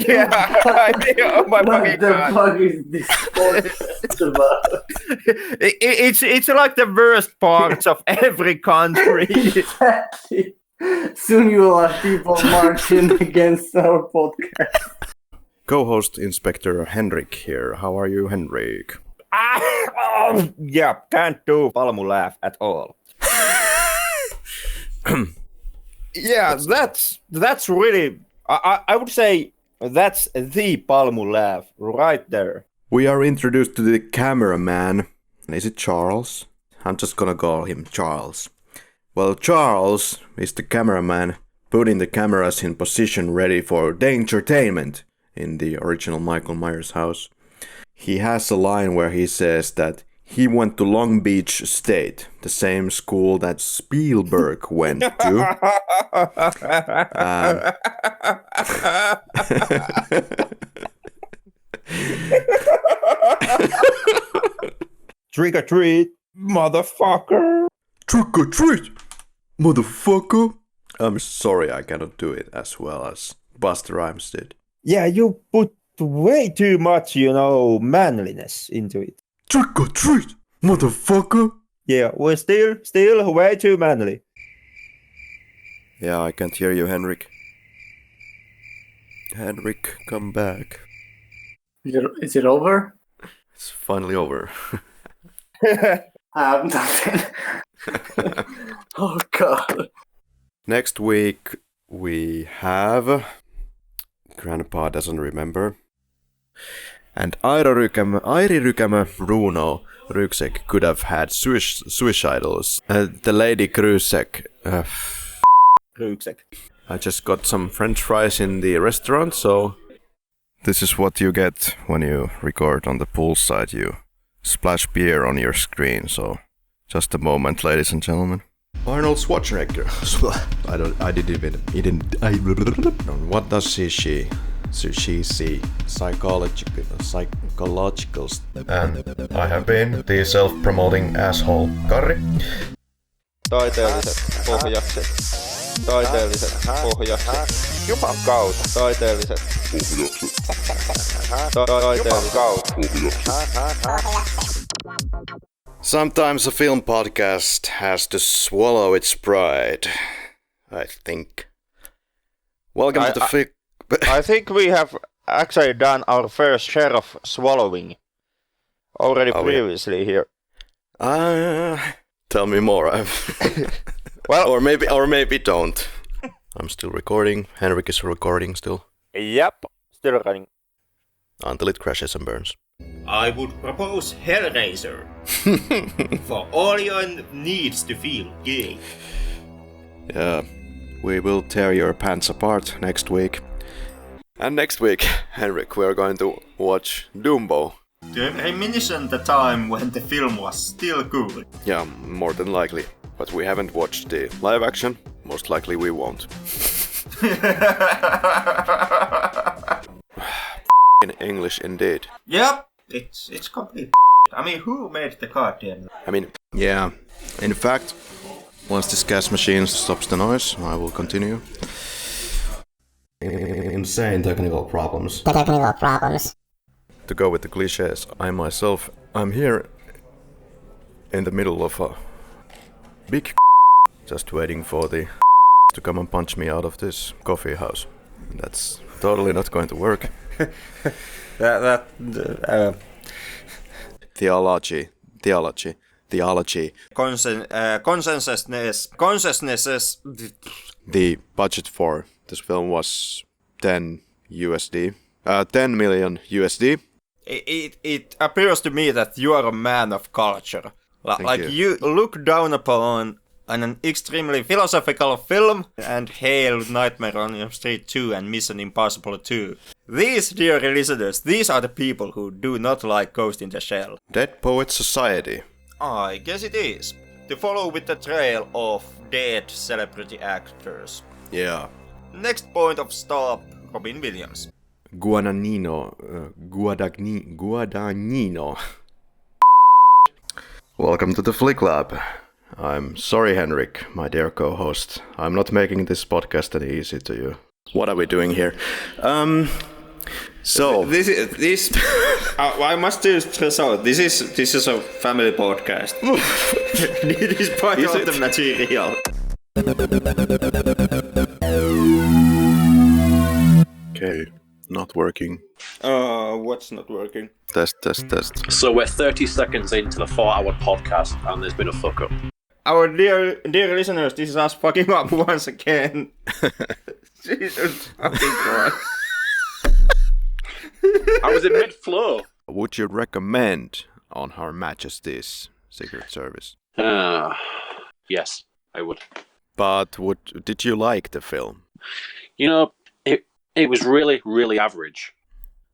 A: Oh my fucking god.
D: What the fuck is this podcast about?
A: It's like the worst parts of every country.
D: Exactly. Soon you will have people marching against our podcast.
B: Co-host Inspector Henrik here. How are you, Henrik?
A: Yeah, can't do Palmu laugh at all. Yeah, that's really, I would say that's the Palmu laugh right there.
B: We are introduced to the cameraman. Is it Charles? I'm just gonna call him Charles. Well, Charles is the cameraman putting the cameras in position ready for the entertainment in the original Michael Myers house. He has a line where he says that he went to Long Beach State, the same school that Spielberg went to.
A: Trick or treat, motherfucker.
B: Trick or treat, motherfucker. I'm sorry, I cannot do it as well as Buster Rhymes did.
A: Yeah, you put way too much, manliness into it.
B: Trick or treat, motherfucker.
A: Yeah, we're still way too manly.
B: Yeah, I can't hear you, Henrik. Henrik, come back.
D: Is it over?
B: It's finally over.
D: Nothing. Oh god.
B: Next week we have... Grandpa doesn't remember. And Airi Rykämö Runo Ryksek could have had suicidals. The lady Krusek.
A: Ryksek.
B: I just got some French fries in the restaurant, so... This is what you get when you record on the poolside. You splash beer on your screen, so... Just a moment, ladies and gentlemen. Arnold Schwarzenegger. What does she see? Psychological. And I have been the self-promoting asshole, Karri.
E: Taiteelliset pohjakset. Taiteelliset pohjakset. Juman kautta. Taiteelliset pohjakset. Taiteelliset pohjakset.
B: Sometimes a film podcast has to swallow its pride, I think. Welcome to the
E: I think we have actually done our first share of swallowing already previously here.
B: Tell me more.
E: Well,
B: or maybe don't. I'm still recording. Henrik is recording still.
E: Yep, still running.
B: Until it crashes and burns.
A: I would propose Hellraiser for all your needs to feel gay.
B: Yeah, we will tear your pants apart next week. And next week, Henrik, we are going to watch Dumbo.
A: To reminiscent the time when the film was still good.
B: Yeah, more than likely. But we haven't watched the live action. Most likely we won't. In English indeed.
A: Yep, it's complete. I mean, who made the goddamn?
B: Yeah. In fact, once this gas machine stops the noise, I will continue. Insane technical problems. To go with the cliches, I'm here in the middle of a big just waiting for the to come and punch me out of this coffee house. That's totally not going to work. Theology.
A: Consciousness.
B: The budget for this film was 10 million USD.
A: It appears to me that you are a man of culture.
B: Thank
A: you look down upon an extremely philosophical film and hail Nightmare on Elm Street 2 and Mission Impossible 2. These, dear listeners, these are the people who do not like Ghost in the Shell.
B: Dead Poets Society.
A: I guess it is. To follow with the trail of dead celebrity actors.
B: Yeah.
A: Next point of stop, Robin Williams.
B: Guadagnino. Welcome to the Flick Lab. I'm sorry, Henrik, my dear co-host. I'm not making this podcast any easy to you. What are we doing here? So
A: this I must stress out. This is a family podcast. It is part of the material.
B: Okay, not working.
A: What's not working?
B: Test.
F: So we're 30 seconds into the 4-hour podcast and there's been a fuck up.
A: Our dear listeners, this is us fucking up once again. Jesus fucking Christ.
F: I was in mid-flow.
B: Would you recommend on Her Majesty's Secret Service?
F: Yes. I would.
B: But did you like the film?
F: You know, it was really, really average.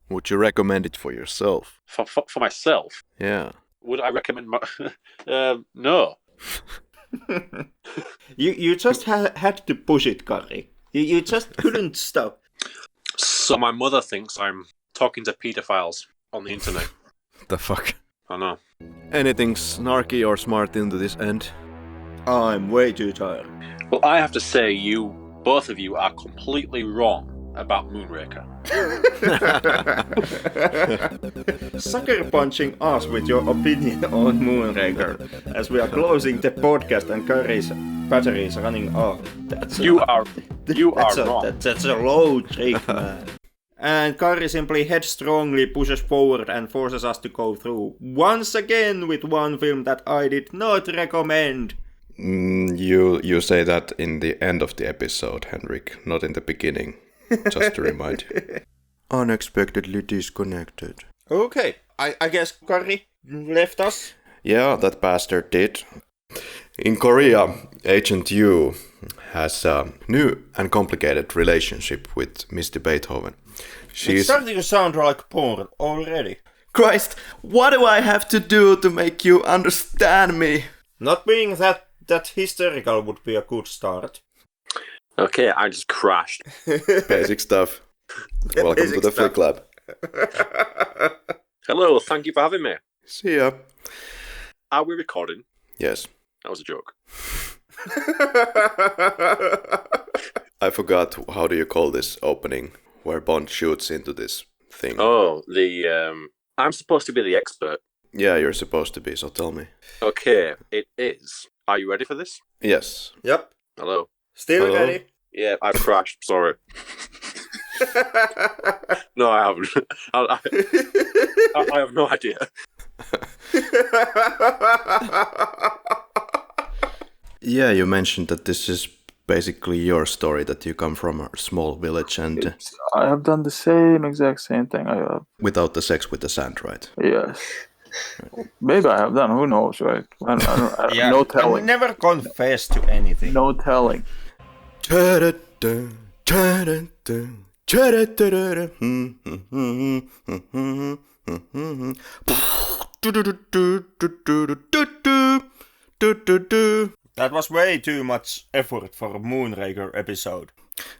B: Would you recommend it for yourself?
F: For myself,
B: Yeah.
F: would I recommend no.
A: You just had to push it, Karri. You just couldn't stop.
F: So my mother thinks I'm talking to pedophiles on the internet.
B: The fuck?
F: I know.
B: Anything snarky or smart into this end?
A: I'm way too tired.
F: Well, I have to say, both of you are completely wrong about Moonraker.
A: Sucker punching us with your opinion on Moonraker as we are closing the podcast and Karri's battery is running off.
F: You are wrong.
A: That's a low trick, man. And Karri simply headstrongly pushes forward and forces us to go through once again with one film that I did not recommend.
B: You say that in the end of the episode, Henrik, not in the beginning. Just to remind you. Unexpectedly disconnected.
A: Okay, I guess Karri left us.
B: Yeah, that bastard did. In Korea, Agent Yu has a new and complicated relationship with Mr. Beethoven.
A: It's starting to sound like porn already.
B: Christ, what do I have to do to make you understand me?
A: Not being that hysterical would be a good start.
F: Okay, I just crashed.
B: Basic stuff. Welcome to the Flick Lab.
F: Hello, thank you for having me.
B: See ya.
F: Are we recording?
B: Yes.
F: That was a joke.
B: I forgot, how do you call this opening, where Bond shoots into this thing?
F: Oh, I'm supposed to be the expert.
B: Yeah, you're supposed to be, so tell me.
F: Okay, it is. Are you ready for this?
B: Yes.
A: Yep.
F: Hello.
A: Still
B: Hello?
A: ready?
F: Yeah, I've crashed, sorry. No, I haven't. I have no idea.
B: Yeah, you mentioned that this is basically your story, that you come from a small village and
G: I have done the exact same thing. I have.
B: without the sex with the sand, right?
G: Yes. Maybe I have done. Who knows, right? I don't,
A: Yeah,
G: no
A: I
G: telling.
A: never confess to anything.
G: No telling.
A: That was way too much effort for a Moonraker episode.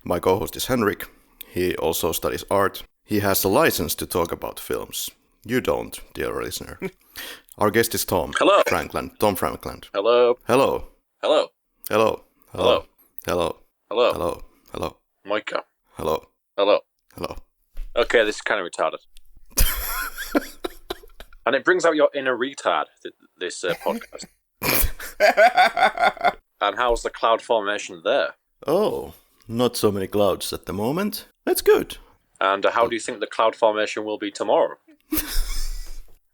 B: My co-host is Henrik. He also studies art. He has a license to talk about films. You don't, dear listener. Our guest is Tom.
F: Hello.
B: Franklin. Tom Franklin.
F: Hello.
B: Hello.
F: Hello.
B: Hello.
F: Hello.
B: Hello.
F: Hello.
B: Hello. Hello.
F: Micah.
B: Hello.
F: Hello.
B: Hello.
F: Okay, this is kind of retarded. And it brings out your inner retard, this podcast. And how's the cloud formation there?
B: Oh, not so many clouds at the moment. That's good.
F: And how do you think the cloud formation will be tomorrow?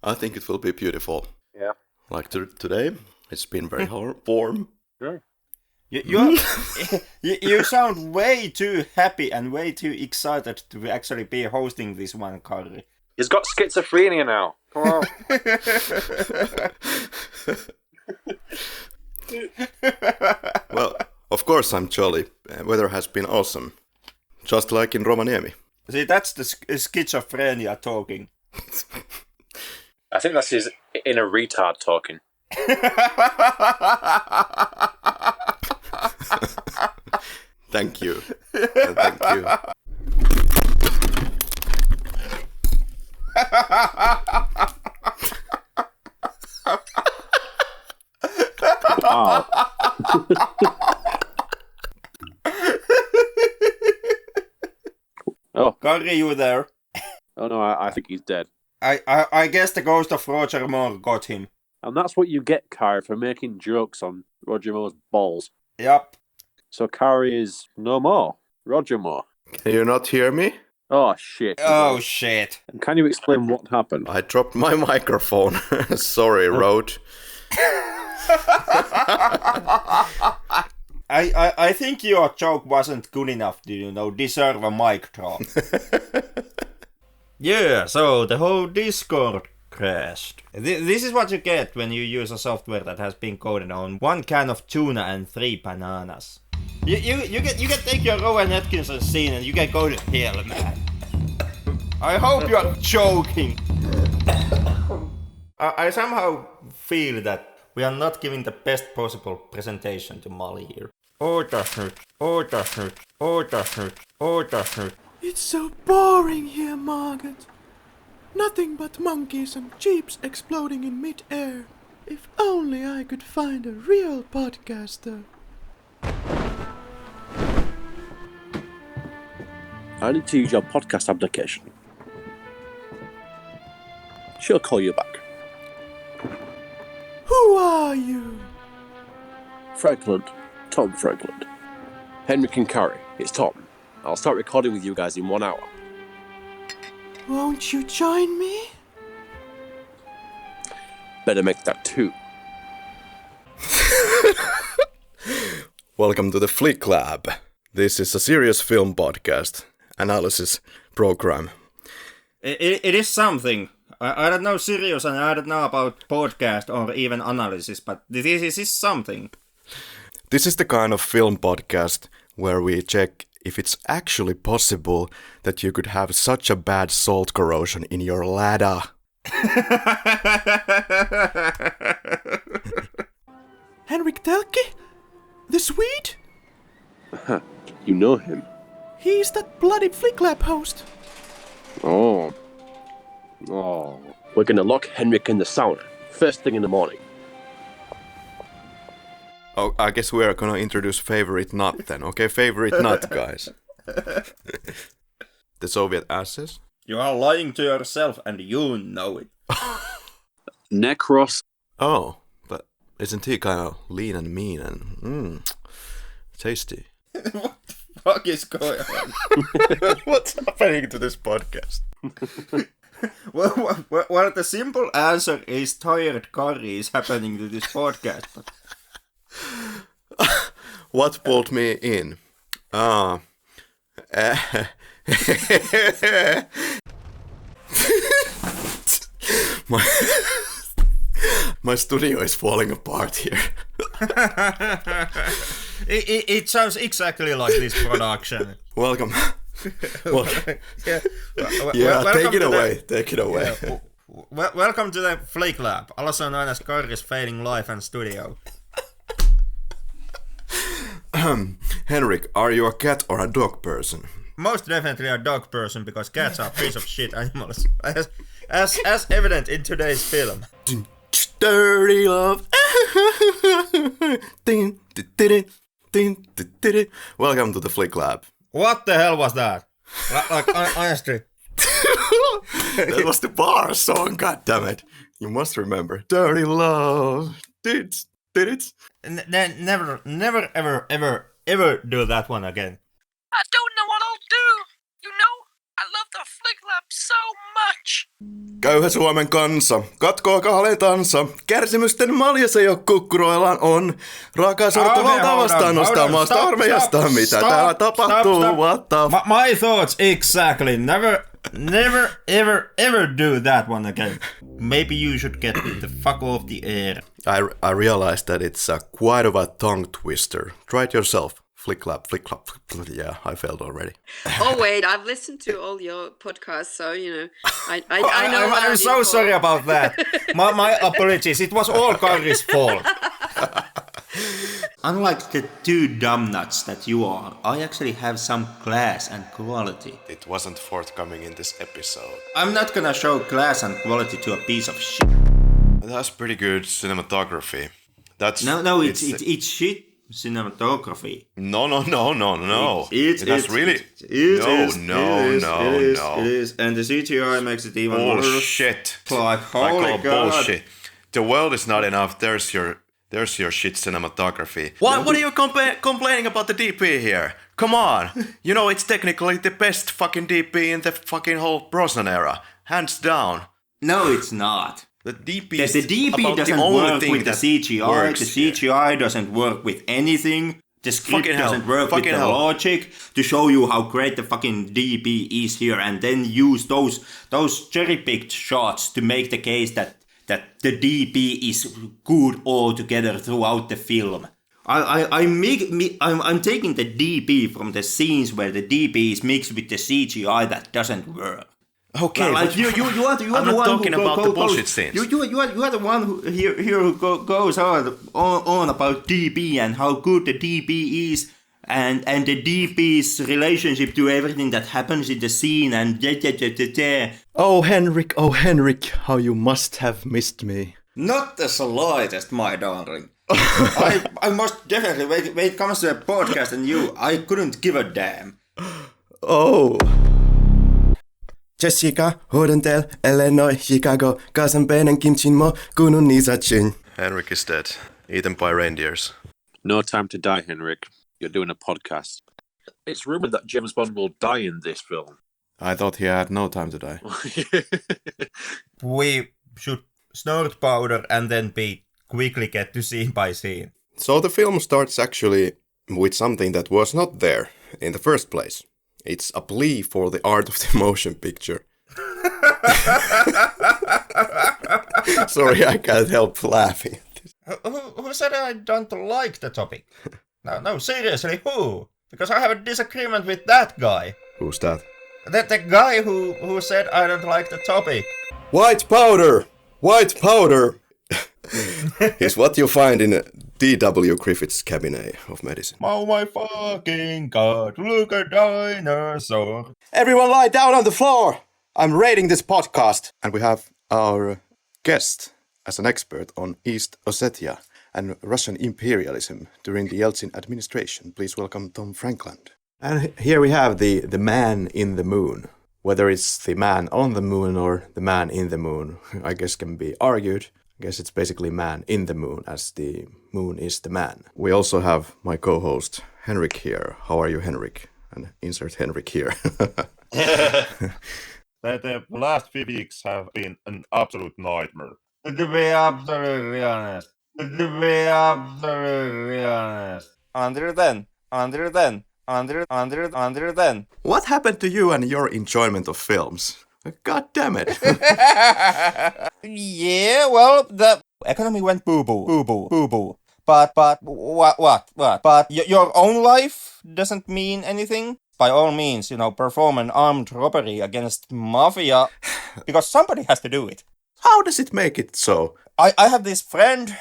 B: I think it will be beautiful.
F: Yeah.
B: Like today, it's been very warm.
F: Yeah.
A: You sound way too happy and way too excited to actually be hosting this one, Karri.
F: He's got schizophrenia now. Come on.
B: Well, of course I'm jolly. Weather has been awesome. Just like in Rovaniemi.
A: See, that's the schizophrenia talking.
F: I think that's his inner retard talking.
B: Thank you. Thank you.
F: Wow. Oh.
A: Karri, you there?
F: Oh no, I think he's dead.
A: I guess the ghost of Roger Moore got him.
F: And that's what you get, Karri, for making jokes on Roger Moore's balls.
A: Yep.
F: So Karri is no more. Roger Moore.
B: Can you not hear me?
F: Oh, shit.
A: Oh, shit.
F: And can you explain what happened?
B: I dropped my microphone. Sorry, Road.
A: I think your joke wasn't good enough to, deserve a mic drop. Yeah, so the whole Discord crashed. This is what you get when you use a software that has been coded on 1 can of tuna and 3 bananas. You can take your Rowan Atkinson scene and you can go to hell, man. I hope you're joking. I somehow feel that we are not giving the best possible presentation to Molly here.
H: It's so boring here, Margaret. Nothing but monkeys and jeeps exploding in mid-air. If only I could find a real podcaster.
I: I need to use your podcast application. She'll call you back.
H: Who are you?
I: Frankland. Tom Frankland. Henrik and Karri, it's Tom. I'll start recording with you guys in 1 hour.
H: Won't you join me?
I: Better make that 2.
B: Welcome to the Flick Lab. This is a serious film podcast analysis program.
A: It is something. I don't know serious and I don't know about podcast or even analysis, but this is something.
B: This is the kind of film podcast where we check if it's actually possible that you could have such a bad salt corrosion in your ladder.
H: Henrik Telkki? The Swede?
I: You know him?
H: He's that bloody Flick Lab host.
I: Oh. We're gonna lock Henrik in the sauna, first thing in the morning.
B: Oh, I guess we're gonna introduce favorite nut then. Okay, favorite nut, guys. The Soviet asses?
A: You are lying to yourself and you know it.
I: Necros.
B: Oh, but isn't he kind of lean and mean and tasty?
A: What the fuck is going on?
B: What's happening to this podcast?
A: Well, the simple answer is tired Karri is happening to this podcast. But...
B: What pulled me in? My studio is falling apart here.
A: It sounds exactly like this production.
B: Welcome.
A: Yeah,
B: take it away. Take it away.
A: Yeah, welcome to the Flake Lab, also known as Karri's failing life and studio.
B: Henrik, are you a cat or a dog person?
A: Most definitely a dog person, because cats are piece of shit animals, as evident in today's film.
B: Dirty love. Welcome to the Flick Lab.
A: What the hell was that? Like honestly.
B: That was the bar song, goddammit. You must remember. Dirty love. Did it?
A: Never, ever do that one again.
J: I don't know what I'll do. You know, I love the Flick Lab so much.
B: Köyhä Suomen kansa, katkoa kahletansa. Kärsimysten malja se jo kukkuroillaan on. Raakaa sortovalta vastaan nostaa maasta armeijasta. Mitä täällä tapahtuu? What the
A: My thoughts exactly. Never, ever do that one again. Maybe you should get the fuck off the air.
B: I realized that it's quite of a tongue twister. Try it yourself. Flick clap, flick clap, flick. Yeah, I failed already.
K: Oh wait, I've listened to all your podcasts, so you know, I know.
A: I'm so sorry about that. My apologies. It was all Karri's fault. Unlike the two dumb nuts that you are, I actually have some class and quality.
B: It wasn't forthcoming in this episode.
A: I'm not gonna show class and quality to a piece of shit.
B: That's pretty good cinematography. That's
A: no, it's shit cinematography.
B: No.
A: It is, and the CGI makes it even worse.
B: Bullshit.
A: Like,
B: I
A: holy
B: call
A: God.
B: bullshit. The world is not enough. There's your shit cinematography. What are you complaining about the DP here? Come on. You know, it's technically the best fucking DP in the fucking whole Brosnan era. Hands down.
A: No, it's not.
B: The DP
A: doesn't work with the CGI. The CGI doesn't work with anything. the script
B: Fucking hell.
A: doesn't work
B: Fucking
A: with the
B: hell.
A: logic to show you how great the fucking DP is here, and then use those cherry-picked shots to make the case that the DP is good altogether throughout the film. I'm taking the DP from the scenes where the DP is mixed with the CGI that doesn't work.
B: Okay,
A: Like,
B: but
A: you are the
B: I'm
A: one
B: not talking
A: who
B: about the
A: goes,
B: bullshit scenes.
A: You are the one who here who goes on about DP and how good the DP is, and the DP's relationship to everything that happens in the scene and
B: Oh Henrik, how you must have missed me.
A: Not the slightest, my darling. I must definitely, when it comes to a podcast and you, I couldn't give a damn.
B: Oh.
L: Jessica, Hodentel, Illinois, Chicago, Kasanpenen, Kimchin Mo, Kunun Nisachin.
B: Henrik is dead, eaten by reindeers.
F: No time to die, Henrik. You're doing a podcast. It's rumoured that James Bond will die in this film.
B: I thought he had no time to die.
A: We should snort powder and then quickly get to scene by scene.
B: So the film starts actually with something that was not there in the first place. It's a plea for the art of the motion picture. Sorry, I can't help laughing.
A: Who said I don't like the topic? No, seriously, who? Because I have a disagreement with that guy.
B: Who's that?
A: The guy who said I don't like the topic.
B: White powder! White powder! Is what you find in D.W. Griffith's cabinet of medicine.
A: Oh my fucking god, look a dinosaur.
B: Everyone lie down on the floor! I'm rating this podcast. And we have our guest as an expert on East Ossetia and Russian imperialism during the Yeltsin administration. Please welcome Tom Frankland. And here we have the man in the moon. Whether it's the man on the moon or the man in the moon, I guess can be argued. I guess it's basically man in the moon, as the moon is the man. We also have my co-host, Henrik, here. How are you, Henrik? And insert Henrik here.
M: The last few weeks have been an absolute nightmare.
A: To be absolutely honest. Under then.
B: What happened to you and your enjoyment of films? God damn it.
A: Yeah, well, the economy went boo-boo. But what? But your own life doesn't mean anything? By all means, perform an armed robbery against mafia, because somebody has to do it.
B: How does it make it so?
A: I have this friend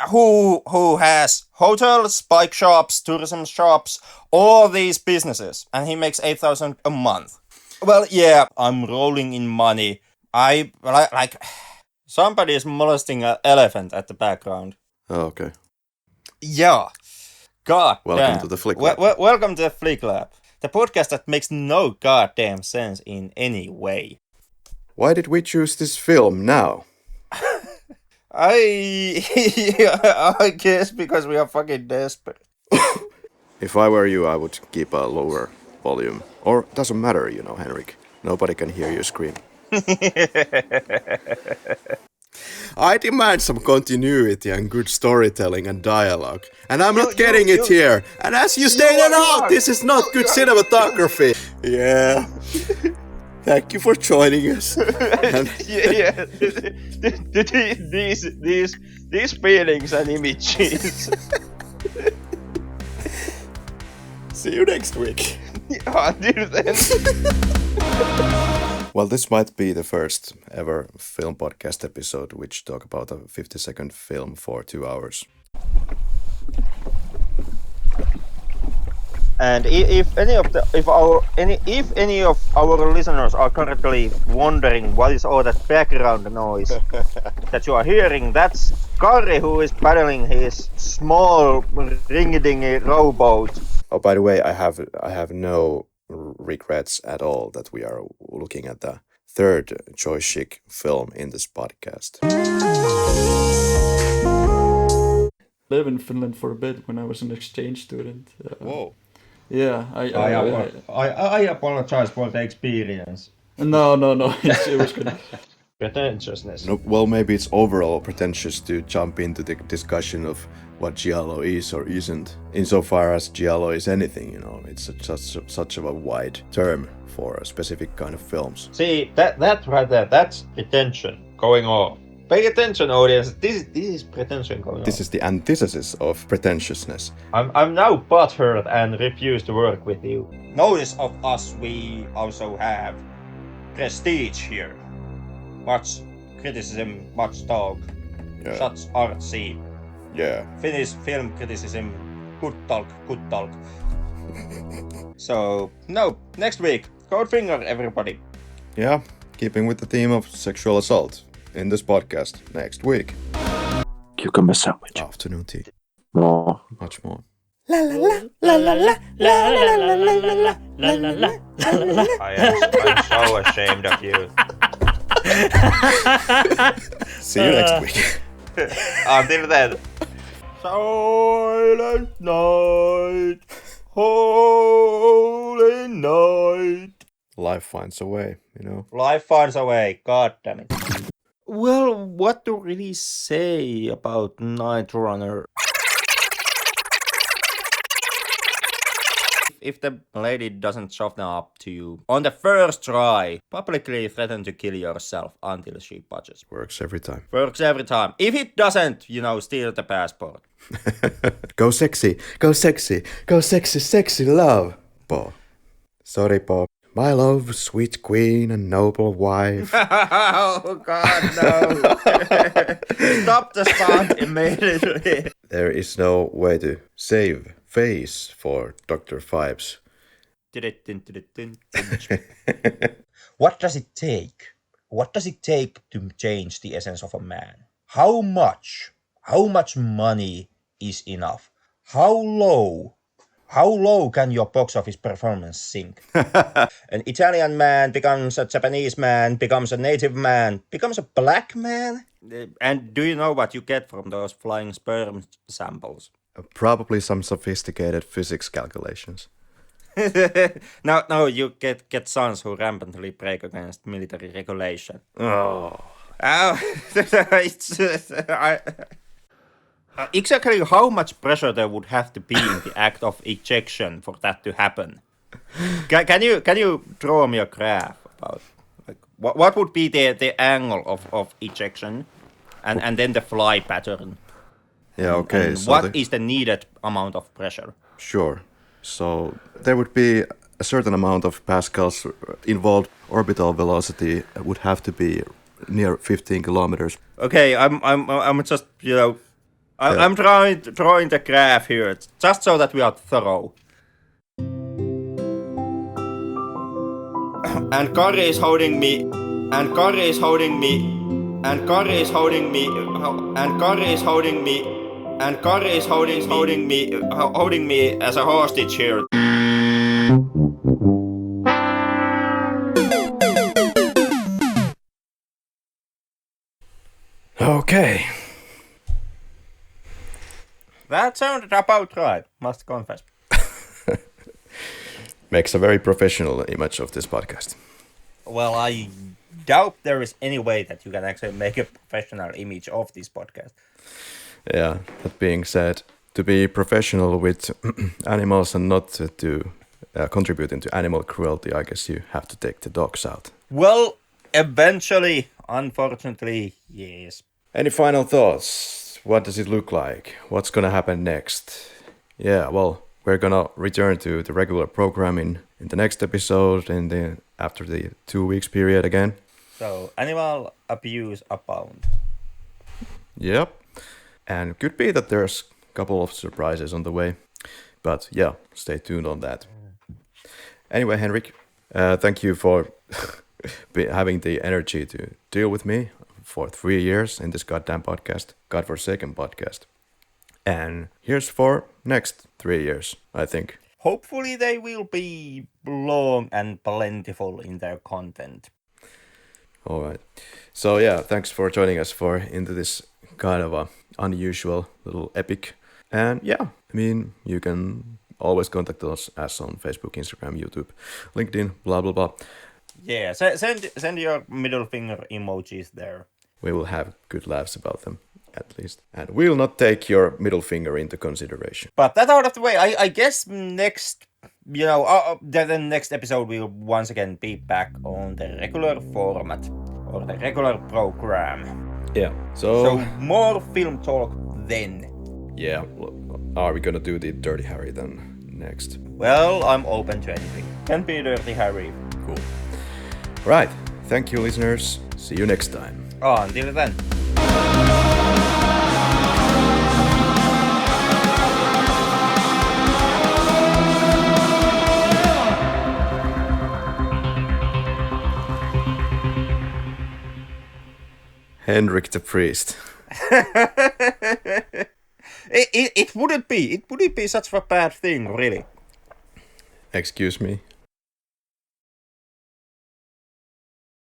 A: who has hotels, bike shops, tourism shops, all these businesses, and he makes 8,000 a month. Well, yeah, I'm rolling in money. Somebody is molesting an elephant at the background.
B: Oh, okay.
A: Yeah. God
B: Welcome
A: damn.
B: to the Flick Lab.
A: Welcome to the Flick Lab. The podcast that makes no goddamn sense in any way.
B: Why did we choose this film now?
A: I guess because we are fucking desperate.
B: If I were you, I would keep a lower volume. Or doesn't matter, Henrik. Nobody can hear you scream. I demand some continuity and good storytelling and dialogue. And I'm not getting it here. And as you stated out, this is not good cinematography. Yeah. Thank you for joining us.
E: Yeah. These feelings and images.
B: See you next week.
E: Until then.
B: Well, this might be the first ever film podcast episode which talk about a 50-second film for 2 hours.
E: And if any of our listeners are currently wondering what is all that background noise that you are hearing, that's Karri who is paddling his small ring-a-dingy rowboat.
B: Oh, by the way, I have no regrets at all that we are looking at the third Joy Chic film in this podcast.
G: I lived in Finland for a bit when I was an exchange student.
B: Whoa.
G: Yeah,
A: I apologize for the experience.
G: No, it was good.
E: Pretentiousness.
B: No, well, maybe it's overall pretentious to jump into the discussion of what giallo is or isn't, insofar as giallo is anything, you know. It's such a wide term for a specific kind of films.
E: See, that right there, that's pretension going off. Pay attention, audience. This is pretension going
B: This
E: off.
B: is the antithesis of pretentiousness.
E: I'm now butthurt and refuse to work with you.
A: Notice of us, we also have prestige here. Much criticism, much talk.
B: Yeah.
A: Such artsy.
B: Yeah.
A: Finnish film criticism. Good talk, good talk. So, no, next week. Cold finger, everybody.
B: Yeah, keeping with the theme of sexual assault in this podcast next week.
G: Cucumber sandwich.
B: Afternoon tea.
G: No.
B: Much more.
H: La la la la la la la la la la la la la la.
E: I'm so ashamed of you.
B: See you next week.
E: Until then.
A: Silent night. Holy night.
B: Life finds a way, you know.
A: Life finds a way, god damn it. Well, what to really say about Night Runner? If the lady doesn't soften up to you on the first try, publicly threaten to kill yourself until she budges.
B: Works every time.
A: Works every time. If it doesn't, steal the passport.
B: Go sexy, go sexy, go sexy, sexy love. Po. Sorry, Po. My love, sweet queen and noble wife.
A: Oh god, no. Stop the spot immediately.
B: There is no way to save face for Dr. Fibes.
A: What does it take? What does it take to change the essence of a man? How much money is enough? How low can your box office performance sink? An Italian man becomes a Japanese man, becomes a native man, becomes a black man? And do you know what you get from those flying sperm samples?
B: Probably some sophisticated physics calculations.
A: No, you get sons who rampantly break against military regulation.
B: Oh.
A: Exactly how much pressure there would have to be in the act of ejection for that to happen? Can you draw me a graph about what would be the angle of ejection and then the fly pattern?
B: Yeah, okay.
A: And
B: so
A: what is the needed amount of pressure?
B: Sure. So there would be a certain amount of pascals involved. Orbital velocity would have to be near 15 kilometers.
A: Okay, I'm just I'm drawing the graph here just so that we are thorough. And Karri is holding me. And Karri is holding me. And Karri is holding me. And Karri is holding me. And Karri is holding me as a hostage here.
B: Okay.
A: That sounded about right, must confess.
B: Makes a very professional image of this podcast.
A: Well, I doubt there is any way that you can actually make a professional image of this podcast.
B: Yeah, that being said, to be professional with animals and not to contribute into animal cruelty, I guess you have to take the dogs out.
A: Well, eventually, unfortunately, yes.
B: Any final thoughts? What does it look like? What's gonna happen next? Yeah, well, we're gonna return to the regular programming in the next episode and after the 2 weeks period again.
A: So, animal abuse abound.
B: Yep. And could be that there's a couple of surprises on the way. But yeah, stay tuned on that. Anyway, Henrik, thank you for having the energy to deal with me for 3 years in this goddamn podcast, godforsaken podcast. And here's for next 3 years, I think.
A: Hopefully they will be long and plentiful in their content.
B: All right. So yeah, thanks for joining us into this kind of a unusual little epic. And yeah, I mean, you can always contact us on Facebook, Instagram, YouTube, LinkedIn, blah, blah, blah.
A: Yeah, send your middle finger emojis there.
B: We will have good laughs about them, at least. And we'll not take your middle finger into consideration.
A: But that out of the way, I guess next, the next episode will once again be back on the regular format, or the regular program.
B: Yeah,
A: So more film talk then.
B: Yeah, are we gonna do the Dirty Harry then next?
A: Well, I'm open to anything. Can be Dirty Harry.
B: Cool. Right, thank you listeners. See you next time.
A: Until then.
B: Henrik the priest.
A: It wouldn't be such a bad thing, really.
B: Excuse me.